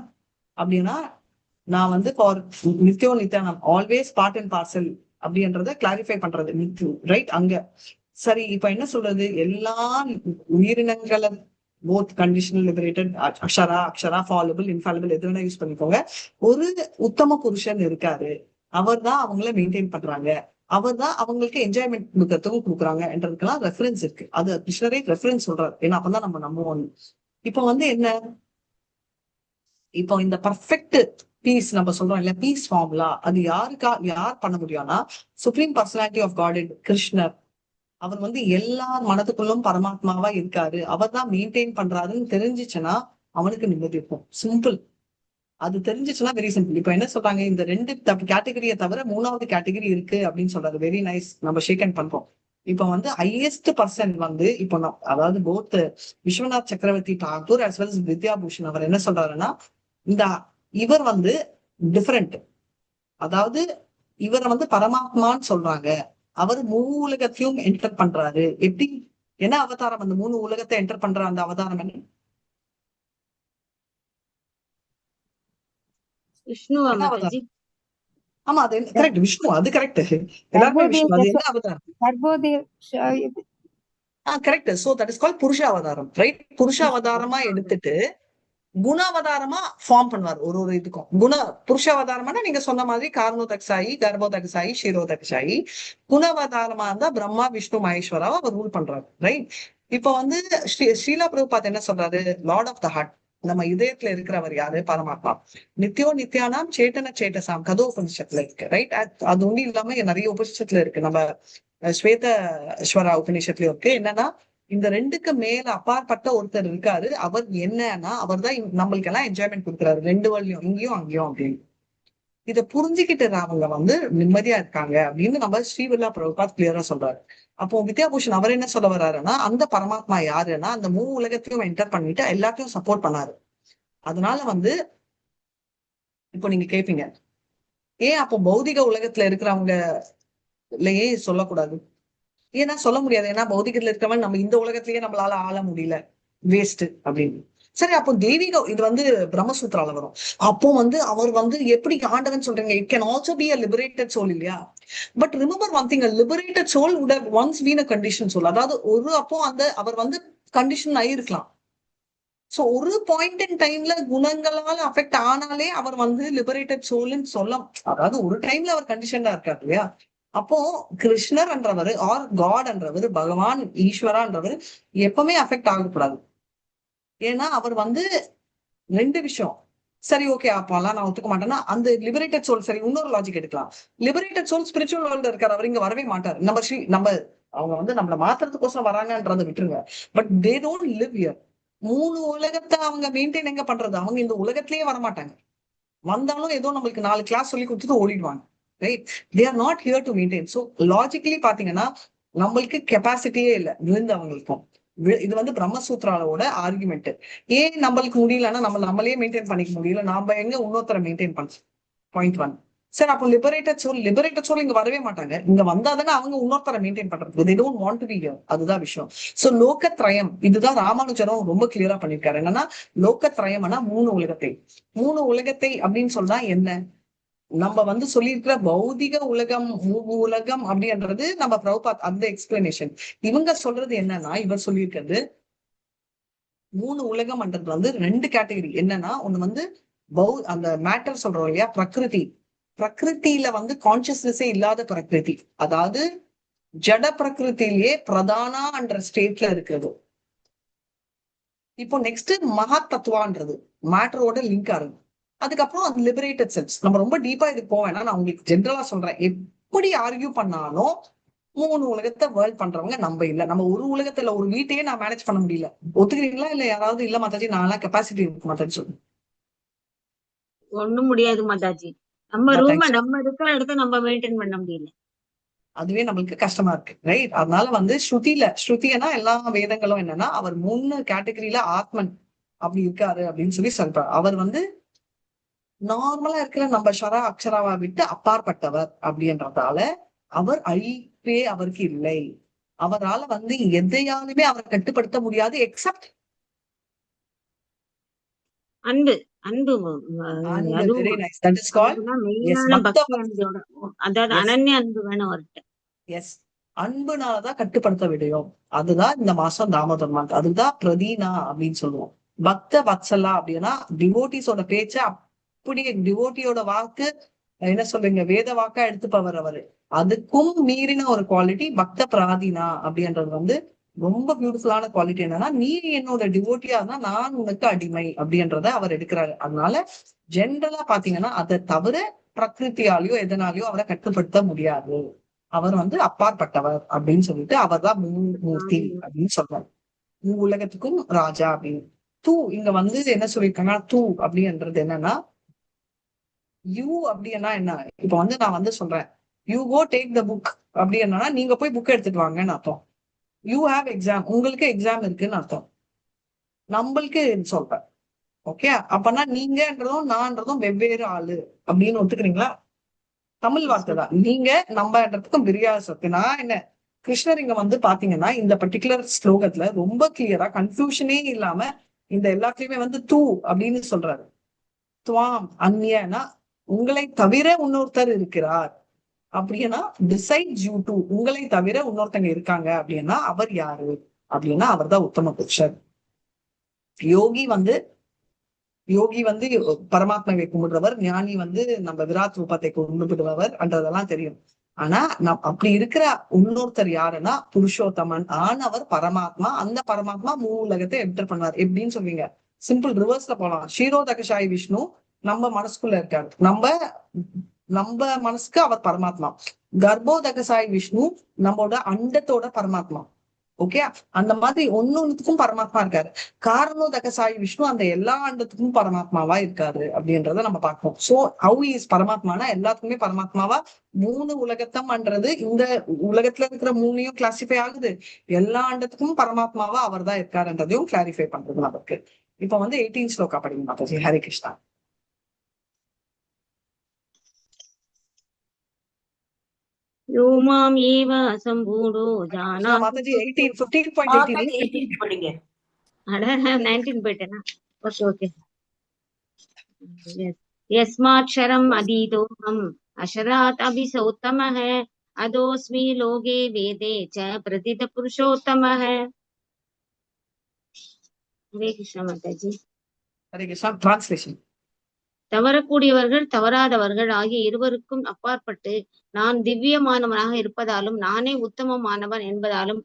அப்படின்னா, நான் வந்து ஃபார் நித்யோ நித்யானாம் ஆல்வேஸ் பார்ட் அண்ட் பார்சல் அப்படின்றத கிளாரிஃபை பண்றது நித்யு. ரைட், அங்க சரி. இப்ப என்ன சொல்றது, எல்லா உயிரினங்களை both conditional liberated, Akshara ஃபாலபிள் infallible எது வேணா யூஸ் பண்ணிக்கோங்க. ஒரு உத்தம புருஷன் இருக்காரு, அவர் தான் அவங்கள மெயின்டைன் பண்றாங்க, அவர் தான் அவங்களுக்கு என்ஜாய்மெண்ட் கொடுக்கறதுக்கும் கொடுக்குறாங்க என்றதுக்கெல்லாம் ரெஃபரன்ஸ் இருக்கு. அது கிருஷ்ணரே ரெஃபரன்ஸ் சொல்றாரு, ஏன்னா அப்பதான் நம்ம நம்புவோம். இப்ப வந்து என்ன, இப்போ இந்த பர்ஃபெக்ட் பீஸ் நம்ம சொல்றோம் இல்ல, பீஸ் ஃபார்முலா, அது யார் பண்ண முடியும்னா சுப்ரீம் பர்சனாலிட்டி ஆஃப் காட் கிருஷ்ணர். அவர் வந்து எல்லார் மனதுக்குள்ளும் பரமாத்மாவா இருக்காரு, அவர் தான் மெயின்டைன் பண்றாருன்னு தெரிஞ்சிச்சுன்னா அவனுக்கு நிம்மதி இருக்கும். சிம்பிள். அது தெரிஞ்சிச்சுன்னா வெரி சிம்பிள். இப்ப என்ன சொல்றாங்க, இந்த 2 கேட்டகரியை தவிர 3வது கேட்டகரி இருக்கு அப்படின்னு சொல்றாரு. வெரி நைஸ், நம்ம ஷேக் ஹேண்ட் பண்றோம். இப்ப வந்து ஹையஸ்ட் பர்சன் வந்து இப்போ அதாவது போத் விஸ்வநாத் சக்கரவர்த்தி Thakur as well as Vidyabhushan அவர் என்ன சொல்றாருன்னா, இவர் வந்து டிஃபரெண்ட். அதாவது இவரை வந்து பரமாத்மான்னு சொல்றாங்க. அவர் 3 உலகத்தையும் என்டர் பண்றாரு. எப்படி, என்ன அவதாரம் அந்த 3 உலகத்தை என்டர் பண்ற அந்த அவதாரம் என்ன? விஷ்ணுவா என்ன அவதாரம்? மாதாஜி? ஆமா, அது கரெக்ட், விஷ்ணு. அது கரெக்ட், எல்லாருமே விஷ்ணு. அது என்ன அவதாரம்? Correct. So that is called புருஷ அவதாரம், ரைட்? புருஷ அவதாரமா எடுத்துட்டு குணாவதாரமா ஃபார்ம் பண்ணுவார் ஒரு இதுக்கும். புருஷ அவதாரம்னா நீங்க சொன்ன மாதிரி காரணோதக்ஷாயி, கர்ப்போதக்ஷாயி, ஷிரோதக்ஷாயி. குணாவதாரமா இருந்தா பிரம்மா விஷ்ணு மகேஸ்வராவை அவர் ரூல் பண்றாரு, ரைட்? இப்ப வந்து ஸ்ரீலா பிரபுபாத் என்ன சொல்றாரு, லார்ட் ஆஃப் த ஹார்ட், நம்ம இதயத்துல இருக்கிறவர் யாரு? பரமாத்மா. நித்யோ நித்யானாம் சேட்டன சேட்டசாம் கதோ உபனிஷத்துல இருக்கு, ரைட்? அது ஒண்ணும் இல்லாம நிறைய உபனிஷத்துல இருக்கு. நம்ம ஸ்வேதஸ்வரா உபநிஷத்துலயும் இருக்கு. என்னன்னா, இந்த 2க்கு மேல அப்பாற்பட்ட ஒருத்தர் இருக்காரு. அவர் என்னன்னா, அவர் தான் நம்மளுக்கு எல்லாம் என்ஜாய்மெண்ட் கொடுக்குறாரு 2 வழியும், இங்கேயும் அங்கேயும் அப்படின்னு. இதை புரிஞ்சுக்கிட்டு அவங்க வந்து நிம்மதியா இருக்காங்க அப்படின்னு நம்ம ஸ்ரீவில்லா பிரபுபாத் கிளியரா சொல்றாரு. அப்போ வித்யாபூஷன் அவர் என்ன சொல்ல வர்றாருன்னா, அந்த பரமாத்மா யாருன்னா அந்த 3 உலகத்தையும் என்டர் பண்ணிட்டு எல்லாத்தையும் சப்போர்ட் பண்ணாரு. அதனால வந்து இப்போ நீங்க கேட்பீங்க, ஏன் அப்போ பௌதிக உலகத்துல இருக்கிறவங்களையே சொல்லக்கூடாது? ஏன்னா சொல்ல முடியாது. ஏன்னா பௌதிகத்துல இருக்கவன் நம்ம இந்த உலகத்திலேயே நம்மளால ஆள முடியல, வேஸ்ட் அப்படின்னு. சரி, அப்போ தெய்வீக இது வந்து பிரம்மசூத்ரால வரும். அப்போ வந்து அவர் வந்து எப்படி ஆண்டவன் சொல்றீங்க, it can also be a liberated soul இல்லையா? But remember one thing, liberated soul would have once been a conditioned soul. அதாவது அப்போ அவர் வந்து கண்டிஷன் ஆயிருக்கலாம். சோ ஒரு பாயிண்ட் இன் டைம்ல குணங்களால அஃபெக்ட் ஆனாலே அவர் வந்து லிபரேட்டட் சோல்னு சொல்ல, அதாவது ஒரு டைம்ல அவர் கண்டிஷன்டா இருக்காரு இல்லையா? அப்போ கிருஷ்ணர் என்றவர் ஆர் காட் என்றவர், பகவான் ஈஸ்வரான்றவர் எப்பவுமே அஃபெக்ட் ஆகக்கூடாது. ஏன்னா அவர் வந்து 2 விஷயம். சரி, ஓகே, அப்பெல்லாம் நான் ஒத்துக்க மாட்டேன்னா அந்த லிபரேட்டட் சோல். சரி, இன்னொரு லாஜிக் எடுக்கலாம். லிபரேட்டட் சோல் ஸ்பிரிச்சுவல் வேர்ல்டு இருக்காரு, அவர் இங்க வரவே மாட்டார். நம்ம அவங்க வந்து நம்மள மாத்துறதுக்கோசரம் வராங்கன்றதை விட்டுருங்க. But they don't live here. 3 உலகத்தை அவங்க மெயின்டைன் எங்க பண்றது? அவங்க இந்த உலகத்திலேயே வரமாட்டாங்க. வந்தாலும் ஏதோ நம்மளுக்கு 4 கிளாஸ் சொல்லி கொடுத்துட்டு ஓடிடுவாங்க, right? They are not here to maintain. So logically பாத்தீங்கன்னா நம்மளுக்கு கெப்பாசிட்டியே இல்லை விழுந்தவங்களுக்கும். இது வந்து பிரம்மசூத்ராவோட ஆர்குமெண்ட். ஏன் நம்மளுக்கு முடியலன்னா நம்மளே மெயின்டைன் பண்ணிக்க முடியல, நாம எங்க இன்னொருத்தரை மெயின்டைன் பண்ண? பாயிண்ட் 1. சரி, அப்போ லிபரேட்டட் சோல் இங்க வரவே மாட்டாங்க. இங்க வந்தாதானே அவங்க இன்னொருத்தரை மெயின்டைன் பண்றது. they don't want to be here. அதுதான் விஷயம். சோ லோகத்ரயம், இதுதான் ராமானுஜரும் ரொம்ப கிளியரா பண்ணிருக்காரு. என்னன்னா லோகத்ரயம்னா 3 உலகத்தை அப்படின்னு சொன்னா என்ன? நம்ம வந்து சொல்லியிருக்கிற பௌதிக உலகம், உலகம் அப்படின்றது நம்ம பிரபுபாத் அந்த எக்ஸ்பிளனேஷன். இவங்க சொல்றது என்னன்னா, இவர் சொல்லியிருக்கிறது 3 உலகம்ன்றது வந்து 2 கேட்டகரி. என்னன்னா, ஒண்ணு வந்து அந்த மேட்டர் சொல்றோம் இல்லையா, பிரகிருதியில வந்து கான்சியஸ்னஸே இல்லாத பிரகிருதி, அதாவது ஜட பிரகிருத்திலேயே பிரதானா என்ற ஸ்டேட்ல இருக்கிறது. இப்போ நெக்ஸ்ட் மகா தத்துவான்றது மேட்டரோட லிங்க் ஆகுது. அதுக்கப்புறம் அது லிபரேட்டட் செல்ஸ். நம்ம ரொம்ப டீப்பா இதுக்கு போவேன்னா, நான் உங்களுக்கு ஜென்ரலா சொல்றேன். எப்படி ஆர்கியூ பண்ணாலும் 3 உலகத்தை வேர்ல்ட் பண்றவங்க நம்ம இல்ல. நம்ம ஒரு உலகத்துல ஒரு வீட்டையே நான் மேனேஜ் பண்ண முடியல. ஒத்துக்கிறீங்களா? இல்ல யாராவது இல்ல மாதாஜி நான் கெப்பாசிட்டி இருக்கு மாதாஜி சொல்லுங்க. ஒண்ணும் முடியாது மாதாஜி. நம்ம ரூம நம்ம இருக்கிற இடத்த நம்ம மெயின்டைன் பண்ண முடியல. அதுவே நம்மளுக்கு கஷ்டமா இருக்கு, ரைட்? அதனால வந்து ஸ்ருதினா எல்லா வேதங்களும் என்னன்னா, அவர் 3 கேட்டகரியில ஆத்மன் அப்படி இருக்காரு அப்படின்னு சொல்லி சொல்றாரு. அவர் வந்து நார்மலா இருக்கிற நம்ம அக்ஷராவா விட்டு அப்பாற்பட்டவர் அப்படின்றதால அவர் அழிப்பே அவருக்கு இல்லை. அவரால் வந்து எதையாலுமே அவரை கட்டுப்படுத்த முடியாது எக்ஸப்ட் அன்பு. Very nice. That is called பக்தி அன்போட, அதாவது அனன்ய அன்பு வேணும் அவர்கிட்ட. எஸ், அன்புனாலதான் கட்டுப்படுத்த முடியும். அதுதான் இந்த மாசம் தாமோதர் மாதம். அதுதான் பிரதீனா அப்படின்னு சொல்லுவோம். பக்த வத்சலா அப்படின்னா டிவோட்டிஸோட பேச்ச அப்படியே டிவோட்டியோட வாக்கு என்ன சொல்றீங்க, வேத வாக்கா எடுத்துப்பவர் அவரு. அதுக்கும் மீறின ஒரு குவாலிட்டி பக்த பிராதினா அப்படின்றது வந்து ரொம்ப பியூட்டிஃபுல்லான குவாலிட்டி என்னன்னா, நீ என்னோட டிவோட்டியா இருந்தா நான் உனக்கு அடிமை அப்படின்றத அவர் எடுக்கிறாரு. அதனால ஜென்ரலா பாத்தீங்கன்னா அதை தவிர பிரகிருத்தியாலேயோ எதனாலயோ அவரை கட்டுப்படுத்த முடியாது. அவர் வந்து அப்பாற்பட்டவர் அப்படின்னு சொல்லிட்டு அவர் தான் மூர்த்தி அப்படின்னு சொல்றாரு. உலகத்துக்கும் ராஜா அப்படின்னு. தூ இங்க வந்து என்ன சொல்லியிருக்காங்கன்னா, தூ அப்படின்றது என்னன்னா, யூ அப்படின்னா என்ன, இப்ப வந்து நான் வந்து சொல்றேன் you go take the book அப்படி என்னன்னா, நீங்க போய் புக் எடுத்துட்டு வாங்கன்னு அர்த்தம். யூ ஹாவ் எக்ஸாம், உங்களுக்கு எக்ஸாம் இருக்குன்னு அர்த்தம். நம்மளுக்கு சொல்றேன். ஓகே, அப்பனா நீங்கன்றதும் நான்றதும் வெவ்வேறு ஆளு அப்படின்னு ஒத்துக்கிறீங்களா? தமிழ் வார்த்தை தான். நீங்க நம்மன்றதுக்கும் வித்தியாசம். நான் என்ன, கிருஷ்ணர் இங்க வந்து பாத்தீங்கன்னா இந்த பர்டிகுலர் ஸ்லோகத்துல ரொம்ப கிளியரா கன்ஃபியூஷனே இல்லாம இந்த எல்லாத்துலயுமே வந்து தூ அப்படின்னு சொல்றாரு. துவாம் அந்நியனா, உங்களை தவிர இன்னொருத்தர் இருக்கிறார் அப்படின்னா, டிசைட்ஸ் யூ டூ, உங்களை தவிர இன்னொருத்தங்க இருக்காங்க அப்படின்னா அவர் யாரு அப்படின்னா அவர் தான் உத்தம புருஷர். யோகி வந்து பரமாத்மாவை கும்பிடுறவர், ஞானி வந்து நம்ம விராட் ரூபத்தை கும்பிடுபவர் என்றதெல்லாம் தெரியும். ஆனா அப்படி இருக்கிற இன்னொருத்தர் யாருன்னா புருஷோத்தமன் ஆனவர் பரமாத்மா. அந்த பரமாத்மா உலகத்தை என்டர் பண்ணுவார். எப்படின்னு சொல்வீங்க? சிம்பிள் ரிவர்ஸ்ல போலாம். ஷீரோதகசாய் விஷ்ணு நம்ம மனசுக்குள்ள இருக்காரு. நம்ம மனசுக்கு அவர் பரமாத்மா. கர்ப்போதகசாய் விஷ்ணு நம்மளோட அண்டத்தோட பரமாத்மா. ஓகே, அந்த மாதிரி ஒன்னொன்னுக்கும் பரமாத்மா இருக்காரு. காரணோதகசாய் விஷ்ணு அந்த எல்லா அண்டத்துக்கும் பரமாத்மாவா இருக்காரு அப்படின்றத நம்ம பார்க்கணும். சோ ஹவ் இஸ் பரமாத்மானா எல்லாத்துக்குமே பரமாத்மாவா. மூணு உலகத்தம்ன்றது இந்த உலகத்துல இருக்கிற மூணையும் கிளாசிஃபை ஆகுது. எல்லா அண்டத்துக்கும் பரமாத்மாவா அவர் தான் இருக்காருன்றதையும் கிளாரிஃபை பண்றது நமக்கு. இப்ப வந்து 18 ஸ்லோகா படிங்க மாதாஜி. ஹரே கிருஷ்ணா. யோ மாம் ஏவ சம்பூடோ ஜானா மாதாஜி 15.18 படிங்க. அட 19 போயிட்டேனா? Okay okay. யஸ்மாட்சரம் அதீதோஹம் அஷராத் அபிசோத்தமஹ அதோஸ்மி லோகே வேதே ச பிரதித புருஷோத்தமஹ. ஹரே கிருஷ்ணா மாதாஜி. ஹரே கிருஷ்ணா. டிரான்ஸ்லேஷன். தவறக்கூடியவர்கள் தவறாதவர்கள் ஆகிய இருவருக்கும் அப்பாற்பட்டு நான் திவ்யமானவனாக இருப்பதாலும் நானே உத்தமமானவன் என்பதாலும்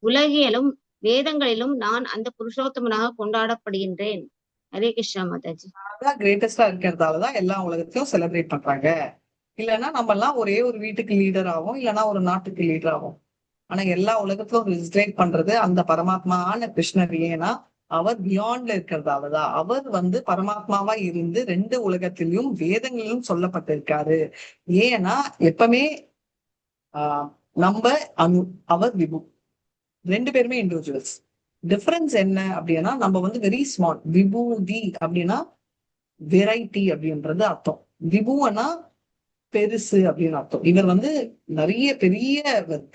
உலகிலும் வேதங்களிலும் நான் அந்த புருஷோத்தமனாக கொண்டாடப்படுகின்றேன். ஹரே கிருஷ்ணா மாதாஜி. அதான் கிரேட்டஸ்டா இருக்கிறதாலதான் எல்லா உலகத்தையும் செலிப்ரேட் பண்றாங்க. இல்லைன்னா நம்ம எல்லாம் ஒரே ஒரு வீட்டுக்கு லீடர் ஆகும், இல்லைன்னா ஒரு நாட்டுக்கு லீடர் ஆகும். ஆனா எல்லா உலகத்திலும் ரிஜிஸ்ட்ரேட் பண்றது அந்த பரமாத்மான கிருஷ்ணர். ஏன்னா அவர் பியாண்ட்ல இருக்கிறதாலதான். அவர் வந்து பரமாத்மாவா இருந்து ரெண்டு உலகத்திலும் வேதங்களிலும் சொல்லப்பட்டிருக்காரு. ஏன்னா எப்பவுமே நம்ம அவர் விபு, ரெண்டு பேருமே இண்டிவிஜுவல்ஸ். டிஃபரன்ஸ் என்ன அப்படின்னா, நம்ம வந்து வெரி ஸ்மால். விபூதி அப்படின்னா வெரைட்டி அப்படின்றது அர்த்தம். விபுன்னா பெருசு அப்படின்னு அர்த்தம். இவர் வந்து நிறைய பெரிய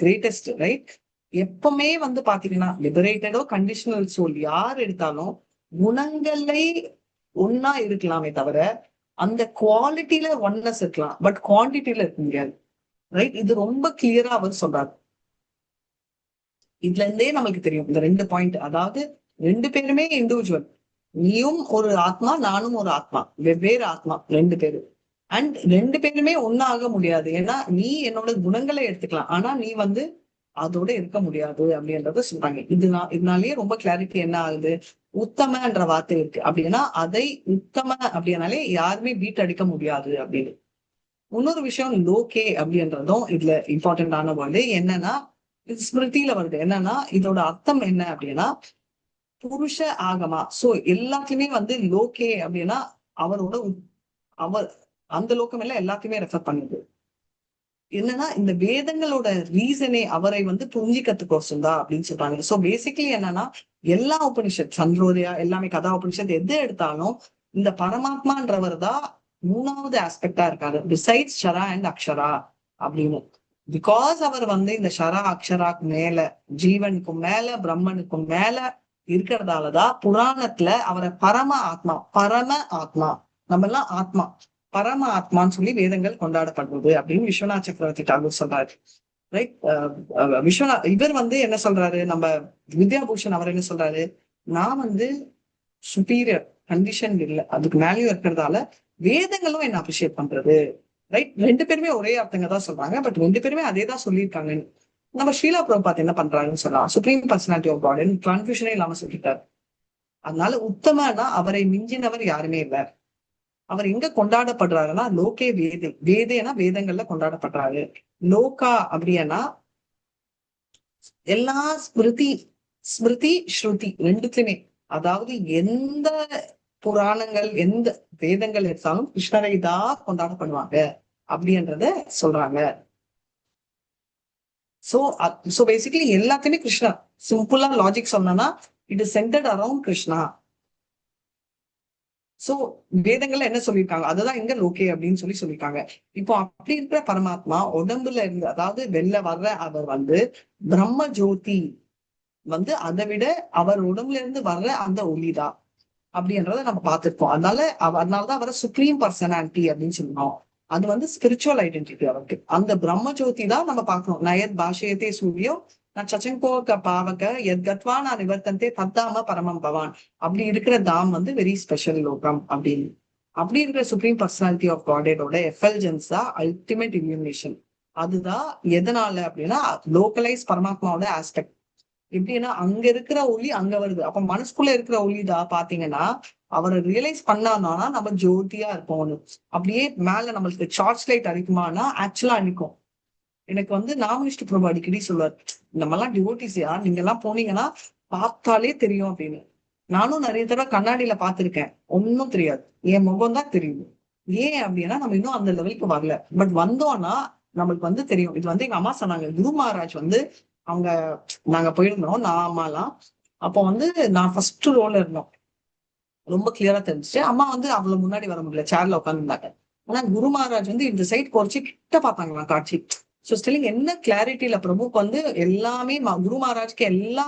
கிரேட்டஸ்ட், ரைட்? எப்பவுமே வந்து பாத்தீங்கன்னா லிபரேட்டடோ கண்டிஷனல் சோல் யார் எடுத்தாலும் குணங்களை ஒன்னா இருக்கலாமே தவிர அந்த குவாலிட்டியில ஒன்னஸ் இருக்கலாம், பட் குவான்டிட்டியில இருக்க முடியாது. ரைட்? இது ரொம்ப கிளியரா அவர் சொல்றாரு. இதுல இருந்தே நம்மளுக்கு தெரியும் இந்த ரெண்டு பாயிண்ட். அதாவது ரெண்டு பேருமே இண்டிவிஜுவல். நீயும் ஒரு ஆத்மா, நானும் ஒரு ஆத்மா, வெவ்வேறு ஆத்மா ரெண்டு பேரும். அண்ட் ரெண்டு பேருமே ஒன்னாக முடியாது. ஏன்னா நீ என்னோட குணங்களை எடுத்துக்கலாம், ஆனா நீ வந்து அதோட இருக்க முடியாது அப்படின்றத சொல்றாங்க. இதனாலேயே ரொம்ப கிளாரிட்டி என்ன ஆகுது, உத்தமன்ற வார்த்தை இருக்கு அப்படின்னா அதை உத்தம அப்படின்னாலே யாருமே பீட் அடிக்க முடியாது அப்படின்னு. இன்னொரு விஷயம் லோகே அப்படின்றதும் இதுல இம்பார்ட்டன்டான வேர்டு. என்னன்னா இது ஸ்மிருதியில வருது. என்னன்னா இதோட அர்த்தம் என்ன அப்படின்னா புருஷ ஆகமா. சோ எல்லாத்தையுமே வந்து லோகே அப்படின்னா அவரோட அவர் அந்த லோகம் எல்லாம் எல்லாத்தையுமே ரெஃபர் பண்ணுது. என்னன்னா இந்த வேதங்களோட ரீசனே அவரை வந்து புரிஞ்சிக்கிறதுக்கோசம் தான் அப்படின்னு சொல்றாங்க. சோ பேசிக்கலி என்னன்னா எல்லா உபனிஷத், சந்திரோதயா எல்லாமே, கதா உபனிஷத் எது எடுத்தாலும் இந்த பரமாத்மான்றவர் தான் மூணாவது ஆஸ்பெக்டா இருக்காரு, பிசைட்ஸ் ஷரா அண்ட் அக்ஷரா அப்படின்னு. பிகாஸ் அவர் வந்து இந்த ஷரா அக்ஷராக்கு மேல, ஜீவனுக்கும் மேல, பிரம்மனுக்கும் மேல இருக்கிறதாலதான் புராணத்துல அவரை பரம ஆத்மா நம்ம எல்லாம் ஆத்மா, பரம ஆத்மான்னு சொல்லி வேதங்கள் கொண்டாடப்படுவது அப்படின்னு விஸ்வநாத் சக்கரவர்த்தி டாகூர் சொல்றாரு. ரைட்? இவர் வந்து என்ன சொல்றாரு, நம்ம வித்யாபூஷன் அவர் என்ன சொல்றாரு, நான் வந்து சுப்பீரியர் கண்டிஷன் இல்லை, அதுக்கு மேலேயும் இருக்கிறதால வேதங்களும் என்ன அப்ரிஷியேட் பண்றது. ரைட்? ரெண்டு பேருமே ஒரே அர்த்தங்க தான் சொல்றாங்க, பட் ரெண்டு பேருமே அதே தான் சொல்லியிருக்காங்க. நம்ம ஸ்ரீலா பிரபுபாத் என்ன பண்றாங்கன்னு சொன்னா, சுப்ரீம் பர்சனாலிட்டி ஆஃப் காட் கன்ஃபியூஷனே இல்லாம சொல்லிட்டாரு. அதனால உத்தமனா அவரை மிஞ்சினவர் யாருமே இல்லை. அவர் எங்க கொண்டாடப்படுறாருன்னா லோகே வேதே, வேதேனா வேதங்கள்ல கொண்டாடப்படுறாரு. லோகா அப்படின்னா எல்லா ஸ்மிருதி ஸ்ருதி ரெண்டுத்துலயுமே, அதாவது எந்த புராணங்கள் எந்த வேதங்கள் எடுத்தாலும் கிருஷ்ணரை தான் கொண்டாடப்படுவாங்க அப்படின்றத சொல்றாங்க. சோ பேசிக்கலி எல்லாத்தையுமே கிருஷ்ணா, சிம்பிளா லாஜிக் சொன்னா it is centred around Krishna. So வேதங்கள்ல என்ன சொல்லியிருக்காங்க, அதுதான் இங்க லோகே அப்படின்னு சொல்லியிருக்காங்க. இப்போ அப்படி இருக்கிற பரமாத்மா உடம்புல இருந்து, அதாவது வெளில வர்ற அவர் வந்து பிரம்ம ஜோதி வந்து அதை விட அவர் உடம்புல இருந்து வர்ற அந்த ஒளிதான் அப்படின்றத நம்ம பார்த்திருப்போம். அதனாலதான் அவரை சுப்ரீம் பர்சனாலிட்டி அப்படின்னு சொல்லுவோம். அது வந்து ஸ்பிரிச்சுவல் ஐடென்டிட்டி அவருக்கு. அந்த பிரம்ம ஜோதி தான் நம்ம பார்க்கணும். நயத் பாஷயத்தே சூரியம் நான் சச்சங்கோக பாவக எத்கத்வா நான் நிவர்த்தந்தே தத்தாம பரமம் பவான். அப்படி இருக்கிற தாம் வந்து வெரி ஸ்பெஷல் லோகம் அப்படின்னு. அப்படி இருக்கிற சுப்ரீம் பர்சனாலிட்டி ஆஃப் காடோட எஃபல்ஜன்ஸ் தான் அல்டிமேட் இல்யூமினேஷன். அதுதான் எதனால அப்படின்னா லோக்கலைஸ் பரமாத்மாவோட ஆஸ்பெக்ட். எப்படின்னா அங்க இருக்கிற ஒளி அங்க வருது. அப்ப மனசுக்குள்ள இருக்கிற ஒளிதான் பாத்தீங்கன்னா அவரை ரியலைஸ் பண்ணானா நம்ம ஜோதியா இருப்போம். அப்படியே மேல நம்மளுக்கு சார்ஜ் லைட் அடிக்குமானா ஆக்சுவலா அடிக்கும். எனக்கு வந்து நாமனிஷ்ட பிரபு அடிக்கடி சொல்லுவார், நம்ம எல்லாம் டிவோட்டிஸியா, நீங்க எல்லாம் போனீங்கன்னா பார்த்தாலே தெரியும் அப்படின்னு. நானும் நிறைய தடவை கண்ணாடியில பாத்திருக்கேன், ஒன்னும் தெரியாது, என் முகம் தான் தெரியும். ஏன் அப்படின்னா நம்ம இன்னும் அந்த லெவலுக்கு வரல. பட் வந்தோம்னா நம்மளுக்கு வந்து தெரியும். இது வந்து எங்க அம்மா சொன்னாங்க. குரு மகாராஜ் வந்து அவங்க நாங்க போயிருந்தோம், நான் அம்மாலாம். அப்போ வந்து நான் ஃபர்ஸ்ட் ரோல இருந்தோம், ரொம்ப கிளியரா தெரிஞ்சுச்சு. அம்மா வந்து அவ்வளவு முன்னாடி வர முடியல, சேர்ல உட்காந்துருந்தாங்க. ஆனா குரு மகாராஜ் வந்து இந்த சைட் குறைச்சி கிட்ட பார்த்தாங்களா காட்சி. சோ ஸ்டில்லிங் என்ன கிளாரிட்டியில பிரபுக்கு வந்து எல்லாமே குரு மகாராஜ்க்கு எல்லா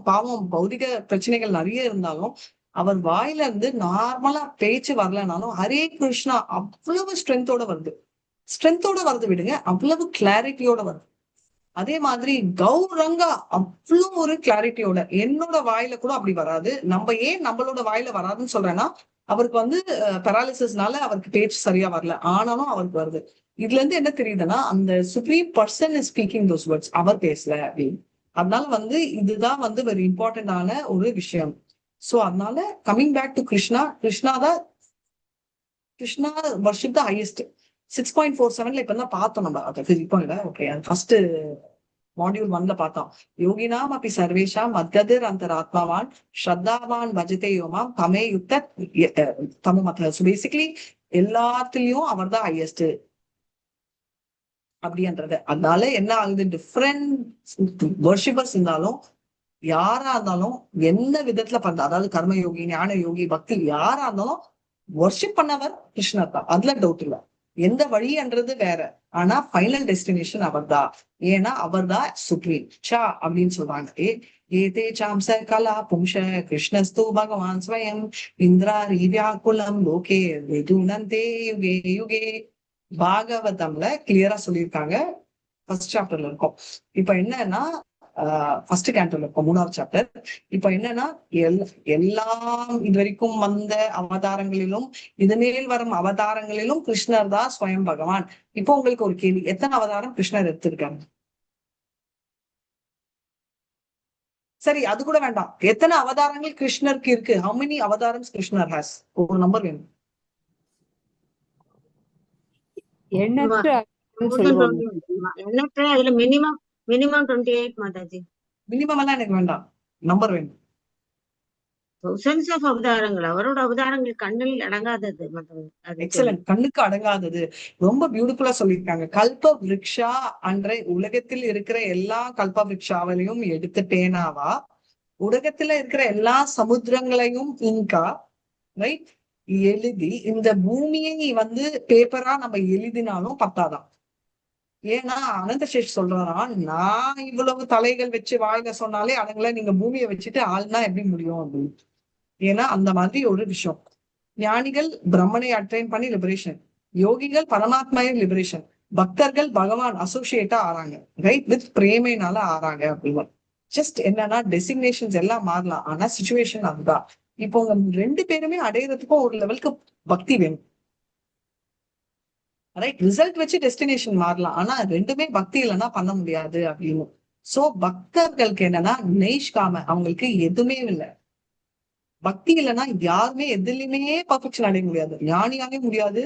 பாவம் பௌதிக பிரச்சனைகள் நிறைய இருந்தாலும் அவர் வாயில இருந்து நார்மலா பேச்சு வரலனாலும் ஹரே கிருஷ்ணா அவ்வளவு ஸ்ட்ரென்த்தோட வருது விடுங்க, அவ்வளவு கிளாரிட்டியோட வருது. அதே மாதிரி கௌரங்கா அவ்வளவு ஒரு கிளாரிட்டியோட. என்னோட வாயில கூட அப்படி வராது. நம்ம ஏன் நம்மளோட வாயில வராதுன்னு சொல்றேன்னா அவருக்கு வந்து பெராலிசிஸ்னால அவருக்கு பேச்சு சரியா வரல, ஆனாலும் அவருக்கு வருது. இதுல இருந்து என்ன தெரியுதுன்னா அந்த supreme person is speaking those words, அவர் பேசல அப்படின்னு. அதனால வந்து இதுதான் வந்து வெரி இம்பார்ட்டன்டான ஒரு விஷயம். சோ அதனால coming back to Krishna worship the highest. 6.47 இப்பதான் பார்த்தோம் நம்ம. அது இப்போ இல்ல, ஓகே, அது ஃபர்ஸ்ட் மாடியூல் 1ல பார்த்தோம். யோகினாம் அப்படி சர்வேஷாம் மத்கதிர் அந்தராத்மாவான் ஸ்ரத்தாவான் பஜதே யோமாம் தமே யுக்த தமுமத. ஸோ பேசிக்கலி எல்லாத்துலயும் அவர் தான் ஹையஸ்ட் அப்படின்றது. அதனால என்ன ஆகுது, டிஃப்ரெண்ட் வர்ஷிப்பர்ஸ் இருந்தாலும் யாரா இருந்தாலும் என்ன விதத்துல பண்ற, அதாவது கர்ம யோகி, ஞான யோகி, பக்தி யாரா இருந்தாலும் வர்ஷிப் பண்ணவர் கிருஷ்ணர் தான், அதுல டவுட் இல்லை. எந்த வழின்றது வேற, ஆனா ஃபைனல் டெஸ்டினேஷன் அவர் தான். ஏன்னா அவர் தான் சுப்ரீம் சா அப்படின்னு சொல்றாங்க. ஏதே சாம்ச கலா பும்ஷ கிருஷ்ணஸ்து பகவான் ஸ்வயம் இந்திராரி வியாக்குலம் லோகே வெதுனந்தே யுகே யுகே. பாகவதம்ல கிளியரா சொல்லியிருக்காங்க, ஃபர்ஸ்ட் சாப்டர்ல இருக்கும். இப்ப என்னன்னா ஃபர்ஸ்ட் கேண்டோல இருக்கும், 3வது சாப்டர். இப்ப என்னன்னா எல்லாம் இது வரைக்கும் வந்த அவதாரங்களிலும் இதுமேல் வரும் அவதாரங்களிலும் கிருஷ்ணர் தான் ஸ்வயம் பகவான். இப்போ உங்களுக்கு ஒரு கேள்வி, எத்தனை அவதாரம் கிருஷ்ணர் எடுத்திருக்காங்க? சரி, அது கூட வேண்டாம், எத்தனை அவதாரங்கள் கிருஷ்ணருக்கு இருக்கு? how many அவதாரம்ஸ் கிருஷ்ணர் has? ஒரு நம்பர் வேணும். எண்ணற்ற எண்ணற்ற, அதுல மினிமம் 28 மாதாஜி. மினிமம் எல்லாம் எனக்கு வேண்டாம், நம்பர் வேணும். thousands of அவதாரங்கள், அவரோட அவதாரங்கள் கண்ணில் அடங்காதது. எக்ஸலன்ட், கண்ணுக்கு அடங்காதது. ரொம்ப பியூட்டிஃபுல்லா சொல்லியிருக்காங்க. கல்ப விருக்ஷா அன்றை உலகத்தில் இருக்கிற எல்லா கல்ப விருக்ஷாவிலையும் எடுத்துட்டேனாவா, உலகத்துல இருக்கிற எல்லா சமுத்திரங்களையும் இங்கா ரைட் எழுதி இந்த பூமியை வந்து பேப்பரா நம்ம எழுதினாலும் பத்தாதான். ஏன்னா அனந்தசேஷ் சொல்றாரா, நான் இவ்வளவு தலைகள் வச்சு வாயில சொன்னாலே அதுங்களை நீங்க பூமியை வச்சுட்டு ஆள்னா எப்படி முடியும் அப்படின்னு. ஏன்னா அந்த மாதிரி ஒரு விஷயம். ஞானிகள் பிரம்மனை அட்டைன் பண்ணி லிபரேஷன், யோகிகள் பரமாத்மாய லிபரேஷன், பக்தர்கள் பகவான் அசோசியேட்டா ஆறாங்க ரைட் வித் பிரேமைனால ஆறாங்க அப்படின்னு. ஜஸ்ட் என்னன்னா டெசிக்னேஷன்ஸ் எல்லாம் மாறலாம், ஆனா சிச்சுவேஷன் அதுதான். இப்போ உங்க 2 பேருமே அடையிறதுக்கும் ஒரு லெவலுக்கு பக்தி வேணும். ரைட்? ரிசல்ட் வச்சு டெஸ்டினேஷன் மாறலாம், ஆனா ரெண்டுமே பக்தி இல்லைன்னா பண்ண முடியாது அப்படின்னு. சோ பக்தர்களுக்கு என்னன்னா நெய்ஷ்காம, அவங்களுக்கு எதுவுமே இல்லை. பக்தி இல்லைன்னா யாருமே எதுலையுமே பர்ஃபெக்ஷன் அடைய முடியாது, ஞானியாவே முடியாது,